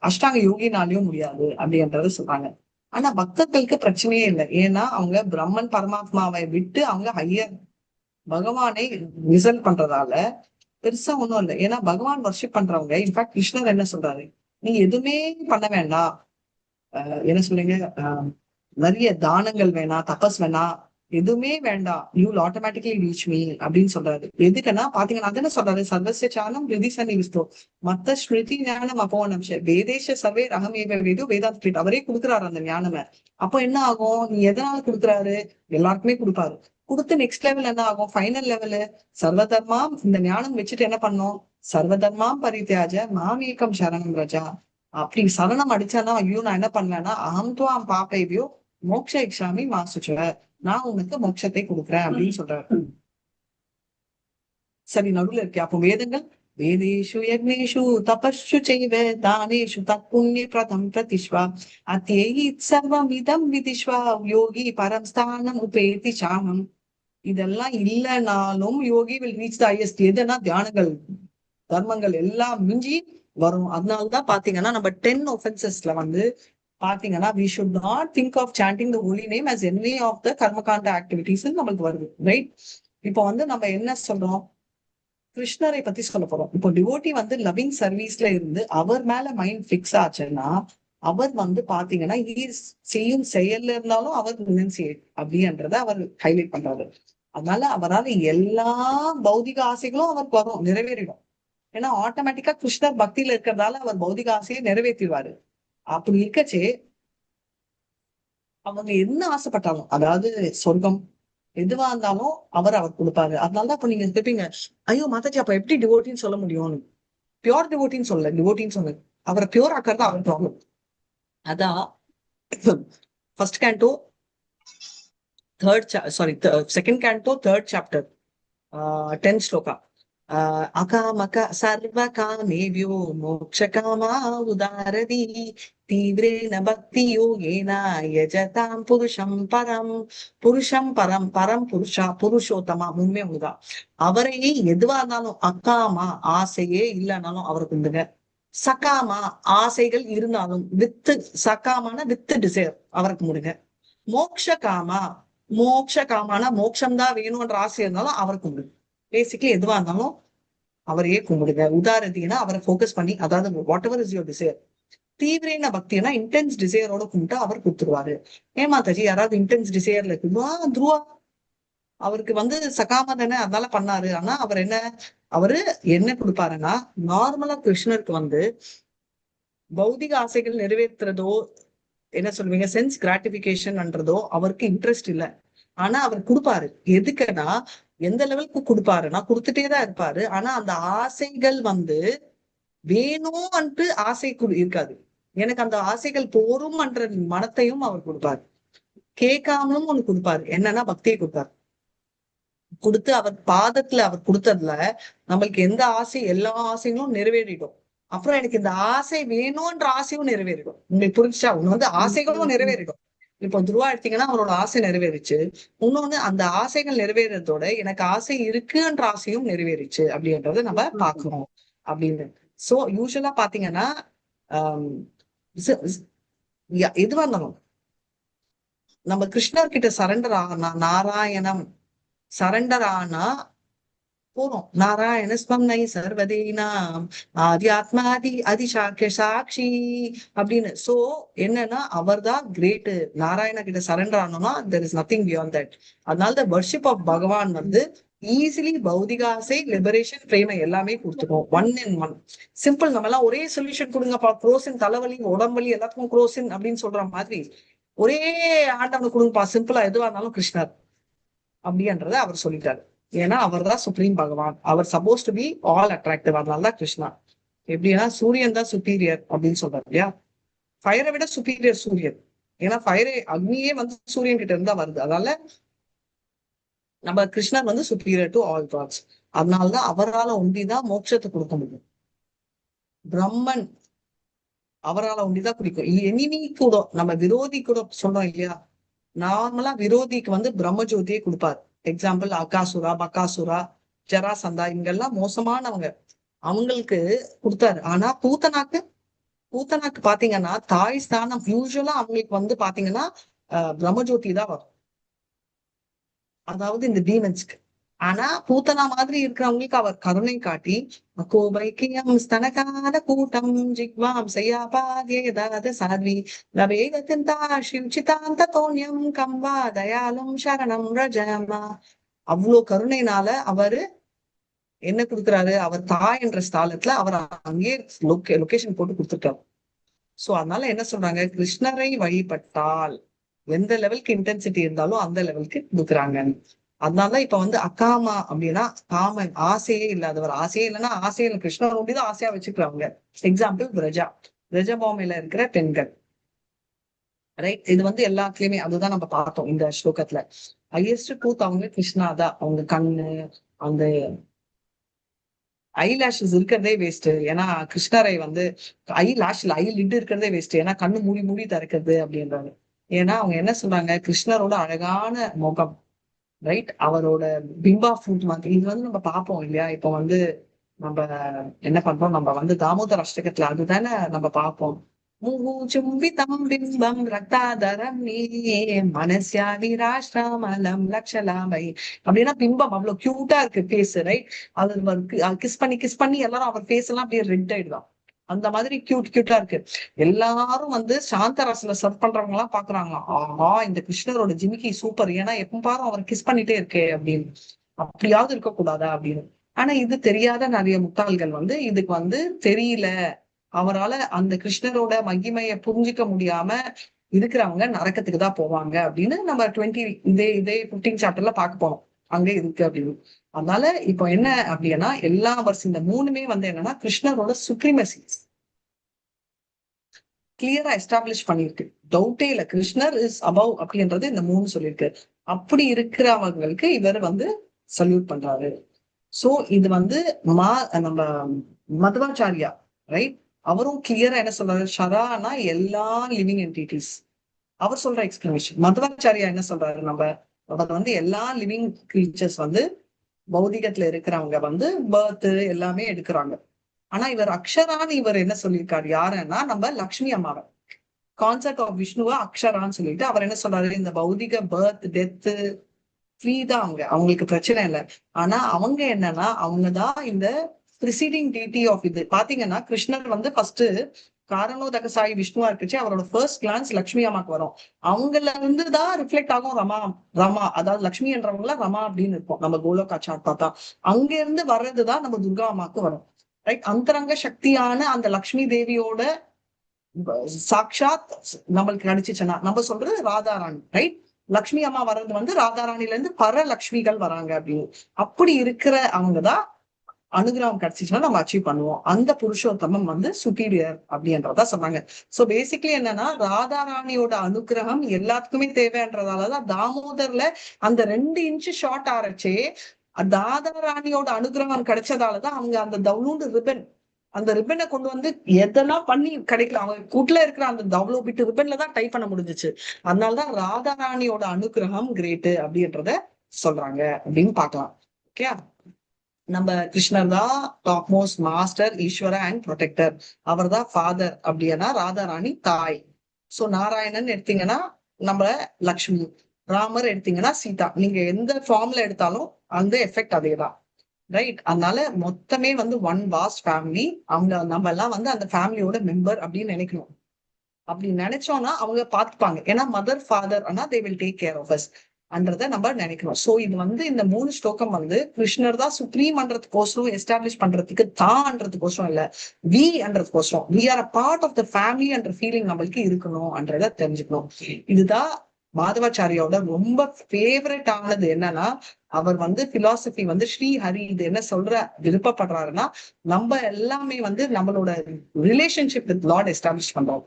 அஷ்டாங்க யோகினாலையும் முடியாது அப்படின்றத சொல்றாங்க. ஆனா பக்தர்களுக்கு பிரச்சனையே இல்லை, ஏன்னா அவங்க பிரம்மன் பரமாத்மாவை விட்டு அவங்க ஹையர் பகவானை ரிசல்ட் பண்றதால பெருசா ஒண்ணும் இல்லை. ஏன்னா பகவான் வர்ஷிப் பண்றவங்க, இன்ஃபேக்ட் கிருஷ்ணர் என்ன சொல்றாரு, நீ எதுவுமே பண்ண வேண்டாம், என்ன சொல்றீங்க, நிறைய தானங்கள் வேணாம், தபஸ் வேணாம், எதுவுமே வேண்டாம், you will automatically reach me அப்படின்னு சொல்றாரு. எதுக்குன்னா பாத்தீங்கன்னா அதுன்னு சொல்றாரு, சர்வஸ்ய சானம் ஹிருதி சன்னிவிஷ்டோ மத்த ஸ்மிருதி ஞானம் அப்போனம் வேதேஷ சர்வே ரகமேவ வேதோ வேதாந்த், அவரே கொடுக்குறாரு அந்த ஞானமை. அப்போ என்ன ஆகும், நீ எதனால கொடுக்குறாரு, எல்லாருக்குமே கொடுப்பாரு. கொடுத்து நெக்ஸ்ட் லெவல் என்ன ஆகும், ஃபைனல் லெவலு சர்வதர்மாம், இந்த ஞானம் வச்சுட்டு என்ன பண்ணும், சர்வதர்மாம் பரித்தியாஜ மாமேகம் சரணம் ரஜா. அப்படி சரணம் அடிச்சானா, ஐயோ நான் என்ன பண்ணுவேன்னா, அகம் துவாம் பாப்பைவியோ மோக்ஷ இக்ஷாமி மாசுச்சுவ, நான் உனக்கு மோட்சத்தை கொடுக்குறேன் அப்படின்னு சொல்றாரு. சரி, நடுவுல இருக்கே அப்போ வேதங்கள், வேதேஷு யக்னேஷு தபஸ்சு செய்வ தானேஷு தப்புண்ணிய பிரதம் பிரதிஷ்வா அத்யேயி சர்வம் இதம் விதிஷ்வா யோகி பரம் ஸ்தானம் உபேதி சாமம். இதெல்லாம் இல்லைனாலும் யோகி வில் ரீச் த ஹையஸ்ட். எதுனா தியானங்கள் தர்மங்கள் எல்லாம் மிஞ்சி வரும். அதனாலதான் பாத்தீங்கன்னா நம்ம 10 offensesல வந்து பாத்தீங்கன்னா we should not think of chanting the holy name as any of the கர்மகாண்ட ஆக்டிவிட்டிஸ் நம்மளுக்கு வருது, ரைட்? இப்போ வந்து நம்ம என்ன சொல்றோம், கிருஷ்ணரை பத்தி சொல்ல போறோம். இப்போ டிவோட்டி வந்து லவ்விங் சர்வீஸ்ல இருந்து அவர் மேல மைண்ட் பிக்ஸ் ஆச்சுன்னா, அவர் வந்து பாத்தீங்கன்னா செய்யும் செயல்ல இருந்தாலும் அவர் ரினன்சியேட் அப்படின்றத அவர் ஹைலைட் பண்றாரு. அதனால அவரால் எல்லா பௌதிக ஆசைகளும் அவருக்கு வரும், நிறைவேறிடும். ஏன்னா ஆட்டோமேட்டிக்கா கிருஷ்ணர் பக்தியில இருக்கிறதால அவர் பௌதிக ஆசையை நிறைவேற்றிடுவாரு. அப்படி இருக்கச்சே அவங்க என்ன ஆசைப்பட்டாலும், அதாவது சொர்க்கம் எதுவா இருந்தாலும் அவர் கொடுப்பாரு. அதனாலதான் இப்ப நீங்க கேட்பீங்க, ஐயோ மாதாஜி அப்ப எப்படி டிவோட்டின்னு சொல்ல முடியும்னு. பியோர் டிவோட்டின்னு சொல்ல, டிவோட்டின்னு சொல்ல, அவரை பியோர் ஆக்கிறது அவர் ப்ராப்ளம். அதான் first canto second canto 3rd chapter 10th sloka. அகாமக சர்வ காமேவ்யோ மோக்ஷ காமா உதாரதி தீவிரேன பக்தி யோகேன யஜதாம் புருஷம் பரம். புருஷம் பரம், பரம் புருஷா, புருஷோத்தமா, உண்மை ஒண்ணுதான். அவரையே எதுவா இருந்தாலும், அக்காமா ஆசையே இல்லைனாலும் அவரை குண்டுங்க. சகாமா ஆசைகள் இருந்தாலும் வித்து, சகாமான வித்து டிசைர் அவருக்கு முடுங்க. மோக்ஷ காமா, மோக்ஷ காமான மோட்சம்தான் வேணும்ன்ற ஆசை இருந்தாலும் அவருக்கு கும்பிடுங்க. பேசிக்கலி எதுவா இருந்தாலும் அவரையே கும்பிடுங்க. உதாரணத்தினா அவரை ஃபோக்கஸ் பண்ணி, அதாவது whatever is your desire. தீவிரேன பக்தினா இன்டென்ஸ் டிசையரோட கும்பிட்டு அவர் கொடுத்துருவாரு. ஏமாத்தாச்சி யாராவது இன்டென்ஸ் டிசையர்ல இருக்குமா, துருவா அவருக்கு வந்து சகாம தானே அதனால பண்ணாரு. ஆனா அவரு என்ன கொடுப்பாருன்னா, நார்மலா கிருஷ்ணருக்கு வந்து பௌதிக ஆசைகள் நிறைவேற்றுறதோ, என்ன சொல்லுவீங்க, சென்ஸ் கிராட்டிபிகேஷன்ன்றதோ அவருக்கு இன்ட்ரெஸ்ட் இல்லை. ஆனா அவர் கொடுப்பாரு. எதுக்குன்னா எந்த லெவலுக்கு கொடுப்பாருன்னா கொடுத்துட்டேதான் இருப்பாரு. ஆனா அந்த ஆசைகள் வந்து வேணும்ன்ட்டு ஆசை இருக்காது. எனக்கு அந்த ஆசைகள் போரும் என்ற மனத்தையும் அவர் கொடுப்பாரு. கேட்காமலும் ஒண்ணு கொடுப்பாரு, என்னன்னா பக்தியை கொடுப்பாரு. கொடுத்து அவர் பாதத்துல அவர் கொடுத்ததுல நம்மளுக்கு எந்த ஆசை, எல்லா ஆசைகளும் நிறைவேறிடும். அப்புறம் எனக்கு இந்த ஆசை வேணும்ன்ற ஆசையும் நிறைவேறிடும். உங்களுக்கு புரிஞ்சுச்சா? ஒண்ணு வந்து ஆசைகளும் நிறைவேறிடும். இப்போ துருவா எடுத்தீங்கன்னா அவரோட ஆசை நிறைவேறிச்சு. இன்னொன்னு அந்த ஆசைகள் நிறைவேறதோட எனக்கு ஆசை இருக்குன்ற ஆசையும் நிறைவேறிச்சு அப்படின்றத நம்ம பாக்குறோம் அப்படின்னு. சோ யூஸ்வலா பாத்தீங்கன்னா எதுவா இருந்தாலும் நம்ம கிருஷ்ணர் கிட்ட சரண்டர் ஆனா, நாராயணம் சரண்டர் ஆனா போறோம். நாராயணஸ்வம் நை சர்வதேனாம் ஆதி ஆத்மாதி அதிசாக்கிய சாட்சி அப்படின்னு. சோ என்னன்னா அவர் தான் கிரேட். நாராயண கிட்ட சரண்டர் ஆனோம்னா there is nothing beyond that. அதனால த வர்ஷிப் ஆஃப் பகவான் வந்து ஈஸிலி பௌதிக ஆசை, லிபரேஷன், பிரேமை எல்லாமே கொடுத்துரும். 1 in 1 சிம்பிள். நம்ம எல்லாம் ஒரே சொல்யூஷன் கொடுங்கப்பா, குரோசின் தலைவலி உடம்புலி எல்லாத்துக்கும் குரோசின் அப்படின்னு சொல்ற மாதிரி ஒரே ஆண்டவனுக்கு கொடுங்கப்பா, சிம்பிளா எதுவா இருந்தாலும் கிருஷ்ணர் அப்படின்றத அவர் சொல்லிட்டாரு. ஏன்னா அவர் தான் சுப்ரீம் பகவான். அவர் suppose to be all attractive. அதனாலதான் கிருஷ்ணா. எப்படின்னா சூரியன் தான் சுப்பீரியர் அப்படின்னு சொல்றாரு இல்லையா? ஃபயரை விட சுப்பீரியர் சூரியன். ஏன்னா ஃபயரை, அக்னியே வந்து சூரியன் கிட்ட இருந்தா வருது. அதனால நம்ம கிருஷ்ணர் வந்து சுப்பீரியர் டு ஆல் காட்ஸ். அதனாலதான் அவரால் ஒண்டிதான் மோட்சத்தை கொடுக்க முடியும். பிரம்மன் அவரால் ஒண்டிதான் குடிக்கும். எனிமி கூட, நம்ம விரோதி கூட சொல்றோம் இல்லையா, நார்மலா விரோதிக்கு வந்து பிரம்மஜோதியே கொடுப்பாரு. எக்ஸாம்பிள் அகாசுரா, பக்காசுரா, ஜராசந்தா, இங்கெல்லாம் மோசமானவங்க, அவங்களுக்கு கொடுத்தாரு. ஆனா பூத்தனாக்கு பாத்தீங்கன்னா தாய் ஸ்தானம் யூஸ்வலா அவங்களுக்கு வந்து பாத்தீங்கன்னா பிரம்மஜோதி தான் வரும், அதாவது இந்த டீமன்ஸ்க்கு. ஆனா பூத்தனா மாதிரி இருக்கிறவங்களுக்கு அவர் கருணை காட்டி கோபைக்கியம் ஸ்தனகால கூட்டம் ஜிக்வாம் செய்யாபாகேதாத சாத்வி நவேகத்தின் தாஷிச்சிதாந்த தோன்யம் கம்பா தயாலும் சரணம் ரஜமா. அவ்வளவு கருணைனால அவரு என்ன கொடுக்குறாரு, அவர் தாய் என்ற ஸ்தானத்துல அவர் அங்கேயே லொகேஷன் போட்டு கொடுத்துருக்காரு. சோ அதனால என்ன சொல்றாங்க, கிருஷ்ணரை வழிபட்டால் எந்த லெவலுக்கு இன்டென்சிட்டி இருந்தாலும் அந்த லெவலுக்கு கொடுக்குறாங்க. அதனாலதான் இப்ப வந்து அகாமா அப்படின்னா காமன், ஆசையே இல்லாதவர். ஆசையே இல்லைன்னா ஆசையே இல்லை, கிருஷ்ணர் ஒண்டிதான் ஆசையா வச்சுக்கிறாங்க. எக்ஸாம்பிள் பிரஜபாமையில இருக்கிற பெண்கள், ரைட். இது வந்து எல்லாத்துலயுமே அதுதான் நம்ம பார்த்தோம் இந்த ஸ்லோகத்துல. ஹையஸ்ட் ட்ரூத் அவங்க கிருஷ்ணா தான். அவங்க கண்ணு, அந்த ஐ லேஷஸ் இருக்கிறதே வேஸ்ட். ஏன்னா கிருஷ்ணரை வந்து ஐ லிட் இருக்கிறதே வேஸ்ட். ஏன்னா கண்ணு மூடி திறக்கிறது அப்படின்றாங்க. ஏன்னா அவங்க என்ன சொல்றாங்க, கிருஷ்ணரோட அழகான முகம், ரைட், அவரோட பிம்பா ஃப்ரூட் மாதிரி. இது வந்து நம்ம பார்ப்போம் இல்லையா, இப்போ வந்து நம்ம என்ன பண்றோம், நம்ம வந்து தாமோதர அஷ்டகத்துல அதுதானே நம்ம பார்ப்போம். முகுச்சும்பிதம் பிம்பம் ரக்தாதரம் நீ மனசியா விராஷ்டிராமலம் லக்ஷலாமை அப்படின்னா பிம்பம் அவ்வளவு கியூட்டா இருக்கு ஃபேஸ், ரைட். அது கிஸ் பண்ணி எல்லாரும் அவர் ஃபேஸ் எல்லாம் அப்படியே ரெட் ஆயிடுதான். அந்த மாதிரி கியூட்டா இருக்கு. எல்லாரும் வந்து சாந்தராசில சர்வ் பண்றவங்க எல்லாம் பாக்குறாங்க, ஆஹா இந்த கிருஷ்ணரோட ஜிமிக்கி சூப்பர், ஏன்னா எப்ப பாரு அவர் கிஸ் பண்ணிட்டே இருக்கே அப்படின்னு. அப்படியாவது இருக்கக்கூடாதா அப்படின்னு. ஆனா இது தெரியாத நிறைய முட்டாள்கள் வந்து இதுக்கு வந்து தெரியல, அவரால அந்த கிருஷ்ணரோட மகிமைய புரிஞ்சிக்க முடியாம இருக்கிறவங்க நரக்கத்துக்கு தான் போவாங்க அப்படின்னு நம்ம 15 சாப்டர்ல பார்க்க போறோம், அங்க இருக்கு அப்படின்னு. அதனால இப்போ என்ன அப்படின்னா எல்லா வருஷம் இந்த மூணுமே வந்து என்னன்னா கிருஷ்ணரோட சுப்ரீமசி கிளியரா எஸ்டாப்ளிஷ் பண்ணிருக்கு. டவுட்டே இல்ல, கிருஷ்ணர் இஸ் அபவ் அப்படின்றது இந்த மூணு சொல்லியிருக்கு. அப்படி இருக்கிறவங்களுக்கு இவர் வந்து சல்யூட் பண்றாரு. சோ இது வந்து நம்ம மத்வாச்சாரியா, ரைட், அவரும் கிளியரா என்ன சொல்றாரு, ஷரானா எல்லா லிவிங் என்டிட்டிஸ், அவர் சொல்ற எக்ஸ்பிளனேஷன். மத்வாச்சாரியா என்ன சொல்றாரு, அவர் வந்து எல்லா லிவிங் கிரீச்சர்ஸ் வந்து பௌதிகத்துல இருக்கிறவங்க வந்து பர்த் எல்லாமே எடுக்கிறாங்க. ஆனா இவர் அக்ஷரான்னு இவர் என்ன சொல்லியிருக்காரு, யாருன்னா நம்ம லக்ஷ்மி அம்மாவை, கான்செப்ட் ஆஃப் விஷ்ணுவா அக்ஷரான்னு சொல்லிட்டு அவர் என்ன சொல்றாரு, இந்த பௌதிக பர்த் டெத்து ஃப்ரீ தான், அவங்களுக்கு பிரச்சனை இல்லை. ஆனா அவங்க என்னன்னா அவங்கதான் இந்த ப்ரிசீடிங் டிடி ஆஃப் இது. பாத்தீங்கன்னா கிருஷ்ணர் வந்து ஃபர்ஸ்ட் காரணோதக சாயி விஷ்ணுவா இருக்குச்சு, அவரோட ஃபர்ஸ்ட் கிளான்ஸ் லக்ஷ்மி அம்மாக்கு வரும். அவங்கள இருந்துதான் ரிஃப்ளெக்ட் ஆகும் ரமா, அதாவது லக்ஷ்மி என்றவங்கள ரமா அப்படின்னு இருக்கும் நம்ம கோலோகா சார்ட் பார்த்தா. அங்க இருந்து வர்றதுதான் நம்ம துர்கா அம்மாக்கு வரும், ரைட். அந்தரங்க சக்தியான அந்த லக்ஷ்மி தேவியோட சாக்ஷாத் நம்மளுக்கு கிடைச்சிச்சுன்னா நம்ம சொல்றது ராதாராணி, ரைட். லக்ஷ்மி அம்மா வர்றது வந்து ராதாராணில இருந்து பரலக்ஷ்மிகள் வராங்க அப்படின்னு. அப்படி இருக்கிற அவங்கதான் அனுகிரகம் கிடைச்சிச்சுன்னா நம்ம அச்சீவ் பண்ணுவோம். அந்த புருஷோத்தமம் வந்து சுப்பீரியர் அப்படின்றதா சொன்னாங்க. சோ பேசிக்கலி என்னன்னா ராதாராணியோட அனுகிரகம் எல்லாத்துக்குமே தேவைன்றதாலதான் தாமோதர்ல அந்த 2 இன்ச்சு ஷார்ட் ஆரச்சே ராதாராணியோட அனுகிரகம் கிடைச்சதாலதான் அவங்க அந்த தவுளூண்டு ரிப்பன், அந்த ரிப்பனை கொண்டு வந்து எதெல்லாம் பண்ணி கிடைக்கல, அவங்க கூட்டுல இருக்கிற அந்த தவ்வளோ பிட்டு ரிப்பன்ல தான் டைப் பண்ண முடிஞ்சிச்சு. அதனாலதான் ராதாராணியோட அனுகிரகம் கிரேட்டு அப்படின்றத சொல்றாங்க அப்படின்னு பாக்கலாம். ஓகே, நம்ம கிருஷ்ணர் தான் டாப் மோஸ்ட் மாஸ்டர், ஈஸ்வர அண்ட் ப்ரொடெக்டர். அவர் தான் ஃபாதர் அப்படின்னா ராதாராணி தாய். சோ நாராயணன் எடுத்தீங்கன்னா நம்ம லக்ஷ்மி, ராமர் எடுத்தீங்கன்னா சீதா. நீங்க எந்த ஃபார்ம்ல எடுத்தாலும் அந்த எஃபெக்ட் அதேதான், ரைட். அதனால மொத்தமே வந்து ஒன் வாஸ்ட் ஃபேமிலி. அவங்க நம்ம எல்லாம் வந்து அந்த ஃபேமிலியோட மெம்பர் அப்படின்னு நினைக்கணும். அப்படி நினைச்சோம்னா அவங்க பாத்துப்பாங்க, ஏன்னா மதர் ஃபாதர் ஆனா they will take care of us அன்றத நம்ம நினைக்கணும். சோ இது வந்து இந்த 3 ஸ்லோகம் வந்து கிருஷ்ணர் தான் சுப்ரீம் அன்றதுக்கோசரம் எஸ்டாப்ளிஷ் பண்றதுக்கு தான்றதுக்கோசரம் இல்ல, வி அன்றதுக்கோசரம், we are a part of the family என்ற ஃபீலிங் நம்மளுக்கு இருக்கணும் என்றத தெரிஞ்சுக்கணும். இதுதான் மாதவாச்சாரியோட ரொம்ப ஃபேவரட் ஆனது. என்னன்னா அவர் வந்து பிலாசபி வந்து ஸ்ரீ ஹரி இது என்ன சொல்ற விருப்பப்படுறாருன்னா நம்ம எல்லாமே வந்து நம்மளோட ரிலேஷன்ஷிப் வித் லார்ட் எஸ்டாப்ளிஷ் பண்றோம்.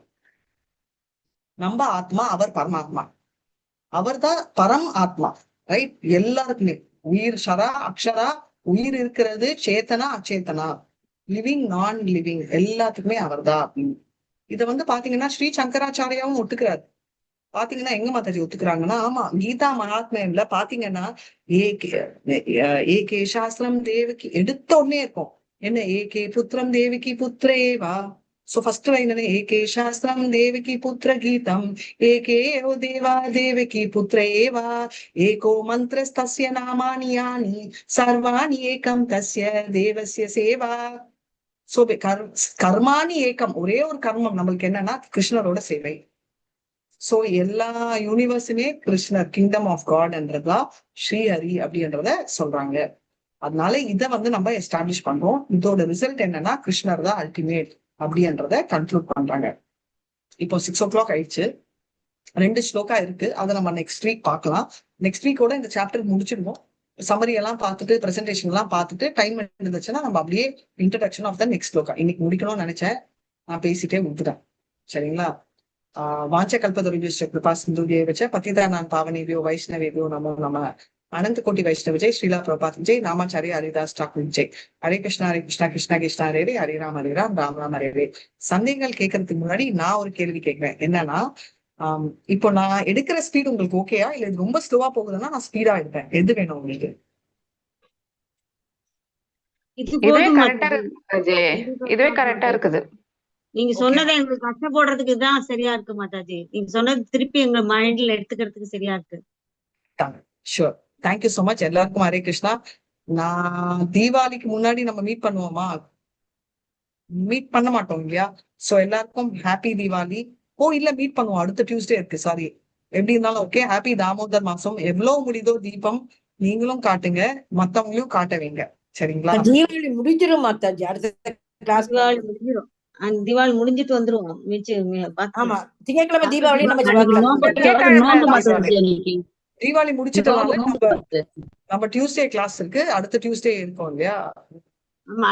நம்ம ஆத்மா, அவர் பரமாத்மா, அவர் தான் பரம் ஆத்மா, ரைட். எல்லாருக்குமே உயிர் ஷரா அக்ஷரா, உயிர் இருக்கிறது, சேத்தனா அச்சேத்தனா, லிவிங் நான் லிவிங், எல்லாத்துக்குமே அவர் தான் அப்படின்னு. இத வந்து பாத்தீங்கன்னா ஸ்ரீ சங்கராச்சாரியாவும் ஒத்துக்கிறாரு. பாத்தீங்கன்னா எங்க மாதாஜி ஒத்துக்கிறாங்கன்னா, ஆமா கீதா மகாத்மியம்ல பாத்தீங்கன்னா ஏகே சாஸ்திரம் தேவகி எடுத்த உடனே இருக்கும் என்ன, ஏகே புத்திரம் தேவகி புத்திரேவா. சோ ஃபர்ஸ்ட் லைன் என்ன, ஏகே சாஸ்திரம் தேவகி புத்திர கீதம் ஏகே ஏவ தேவா தேவகி புத்திரேவா ஏகோ மந்திரஸ்தஸ்ய நாமானி யானி சர்வாணி ஏகம் தஸ்ய தேவஸ்ய சேவா. சோ கர்மானி ஏகம், ஒரே ஒரு கர்மம் நம்மளுக்கு என்னன்னா கிருஷ்ணரோட சேவை. சோ எல்லா யூனிவர்ஸுமே கிருஷ்ணர், கிங்டம் ஆஃப் காட்ன்றதா ஸ்ரீஹரி அப்படின்றத சொல்றாங்க. அதனால இத வந்து நம்ம எஸ்டாப்ளிஷ் பண்றோம். இதோட ரிசல்ட் என்னன்னா கிருஷ்ணர் தான் அல்டிமேட் அப்படின்றத கன்க்ளூட் பண்றாங்க. இப்போ 6 o'clock ஆயிடுச்சு. 2 ஸ்லோகா இருக்கு, அதை நம்ம நெக்ஸ்ட் வீக் பார்க்கலாம். நெக்ஸ்ட் வீக்கோட இந்த சாப்டர் முடிச்சிடுவோம். சம்மரி எல்லாம் பார்த்துட்டு பிரசன்டேஷன் எல்லாம் பார்த்துட்டு டைம் இருந்துச்சுன்னா நம்ம அப்படியே introduction of the next shloka இன்னைக்கு முடிக்கணும்னு நினைச்சேன், நான் பேசிட்டே விட்டுட்டேன். சரிங்களா? வாஞ்ச கல்பதருபியஸ்ச கிருபா சிந்துபியே வச்ச பதிதானான் பாவனேபியோ வைஷ்ணவேபியோ நமோ நம. அனந்த கோட்டி வைஷ்ணவ ஜெய், ஸ்ரீலா பிரபாத் ஜெய், நாமாச்சாரிய ஹரிதாஸ் டாக்கூர் ஜெய். ஹரே கிருஷ்ணா கிருஷ்ணா கிருஷ்ணா ஹரே ஹரே, ஹரே ராம் ராம் ராம் ஹரே ஹரே. சந்தேகங்கள் கேட்கறதுக்கு முன்னாடி நான் ஒரு கேள்வி கேட்கிறேன். என்னன்னா, இப்போ நான் எடுக்கிற ஸ்பீட் உங்களுக்கு ஓகேயா, இல்ல இது ரொம்ப ஸ்லோவா போகுதுன்னா நான் ஸ்பீடா எடுப்பேன், எது வேணும் உங்களுக்கு? இதுவே கரெக்டா இருக்கு, இதுவே கரெக்டா இருக்குது. நீங்க சொன்னதை எங்களுக்கு கஷ்டப்படுறதுக்கு தான் சரியா இருக்கு மாதாஜி. நீங்க சொன்னது திருப்பி எங்க மைண்ட்ல எடுத்துக்கிறதுக்கு சரியா இருக்கு. Sure, thank you so much. எல்லாருக்கும் ஹரே கிருஷ்ணா. நான் தீபாவளிக்கு முன்னாடி நம்ம மீட் பண்ணுவோமா? மீட் பண்ண மாட்டோம் இல்லையா? சோ எல்லாருக்கும் ஹாப்பி தீபாவளி. இல்ல மீட் பண்ணுவோம், அடுத்த டியூஸ்டே இருக்கு, சாரி. எப்படி இருந்தாலும் ஓகே. ஹாப்பி தாமோதர் மாசம். எவ்வளவு முடியுதோ தீபம் நீங்களும் காட்டுங்க, மத்தவங்களையும் காட்ட வைங்க. சரிங்களா? தீபாவளி முடிஞ்சிரும் மாதாஜி, அடுத்த கிளாஸ் தீபாவளி முடிஞ்சிடும். தீபாவளி முடிஞ்சிட்டு வந்துருவோம். ஆமா, திங்கட்கிழமை தீபாவளி நம்ம தீபாவளி முடிச்சிட்டு நம்ம டியூஸ்டே கிளாஸ் இருக்கு, அடுத்த டியூஸ்டே இருக்கும் இல்லையா?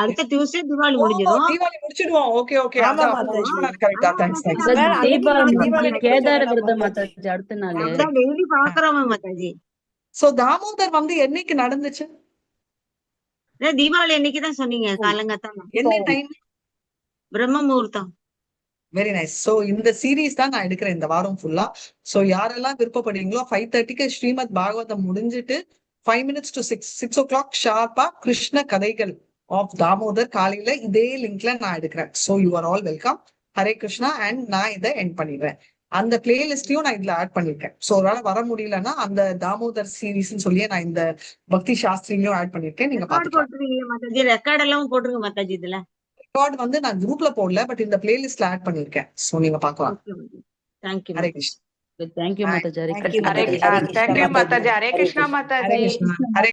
அடுத்த டியூஸ்டே தீபாவளி முடிஞ்சிடும். தீபாவளி முடிச்சிடுவோம். Okay okay. கரெக்ட்டா, தேங்க்ஸ். கேதார விரதம் மாதாஜி அடுத்த நாள் டெய்லி பாக்குறோம் மாதாஜி. சோ தாமோதர் வந்து என்னைக்கு நடந்துச்சு? தீபாவளி அன்னைக்குதான் சொன்னீங்க, காலங்கத்தான். என்ன டைம்? பிரம்ம முகூர்த்தம். Very nice. சோ இந்த சீரீஸ் தான் நான் எடுக்கிறேன் இந்த வாரம் ஃபுல்லா. சோ யாரெல்லாம் விருப்பப்படுறீங்களோ 5:30க்கு ஸ்ரீமத் பாகவதம் முடிஞ்சிட்டு 5 minutes to 6 o'clock ஷார்ப்பா கிருஷ்ண கதைகள் ஆஃப் தாமோதர் காலையில இதே லிங்க்ல நான் எடுக்கிறேன். So you are all welcome. Hare Krishna. And நான் இதை எண்ட் பண்ணிடுறேன். அந்த பிளேலிஸ்டையும் நான் இதுல ஆட் பண்ணிருக்கேன். சோ ஒருவேளை வர முடியலன்னா அந்த தாமோதர் சீரீஸ்ன்னு சொல்லியே நான் இந்த பக்தி சாஸ்திரிலையும் ஆட் பண்ணிருக்கேன். நீங்க பாத்துக்கலாம். ரெக்கார்ட் எல்லாம் போட்டுருங்க மாதாஜி. இதுல ரெக்கார்ட் வந்து நான் குரூப்ல போடல, பட் இந்த பிளேலிஸ்ட்ல ஆட் பண்ணிருக்கேன். சோ நீங்க பாக்கலாம். Thank you. Hare Krishna. Thank you Mataji. Thank you Mataji. Hare Krishna Mataji. Hare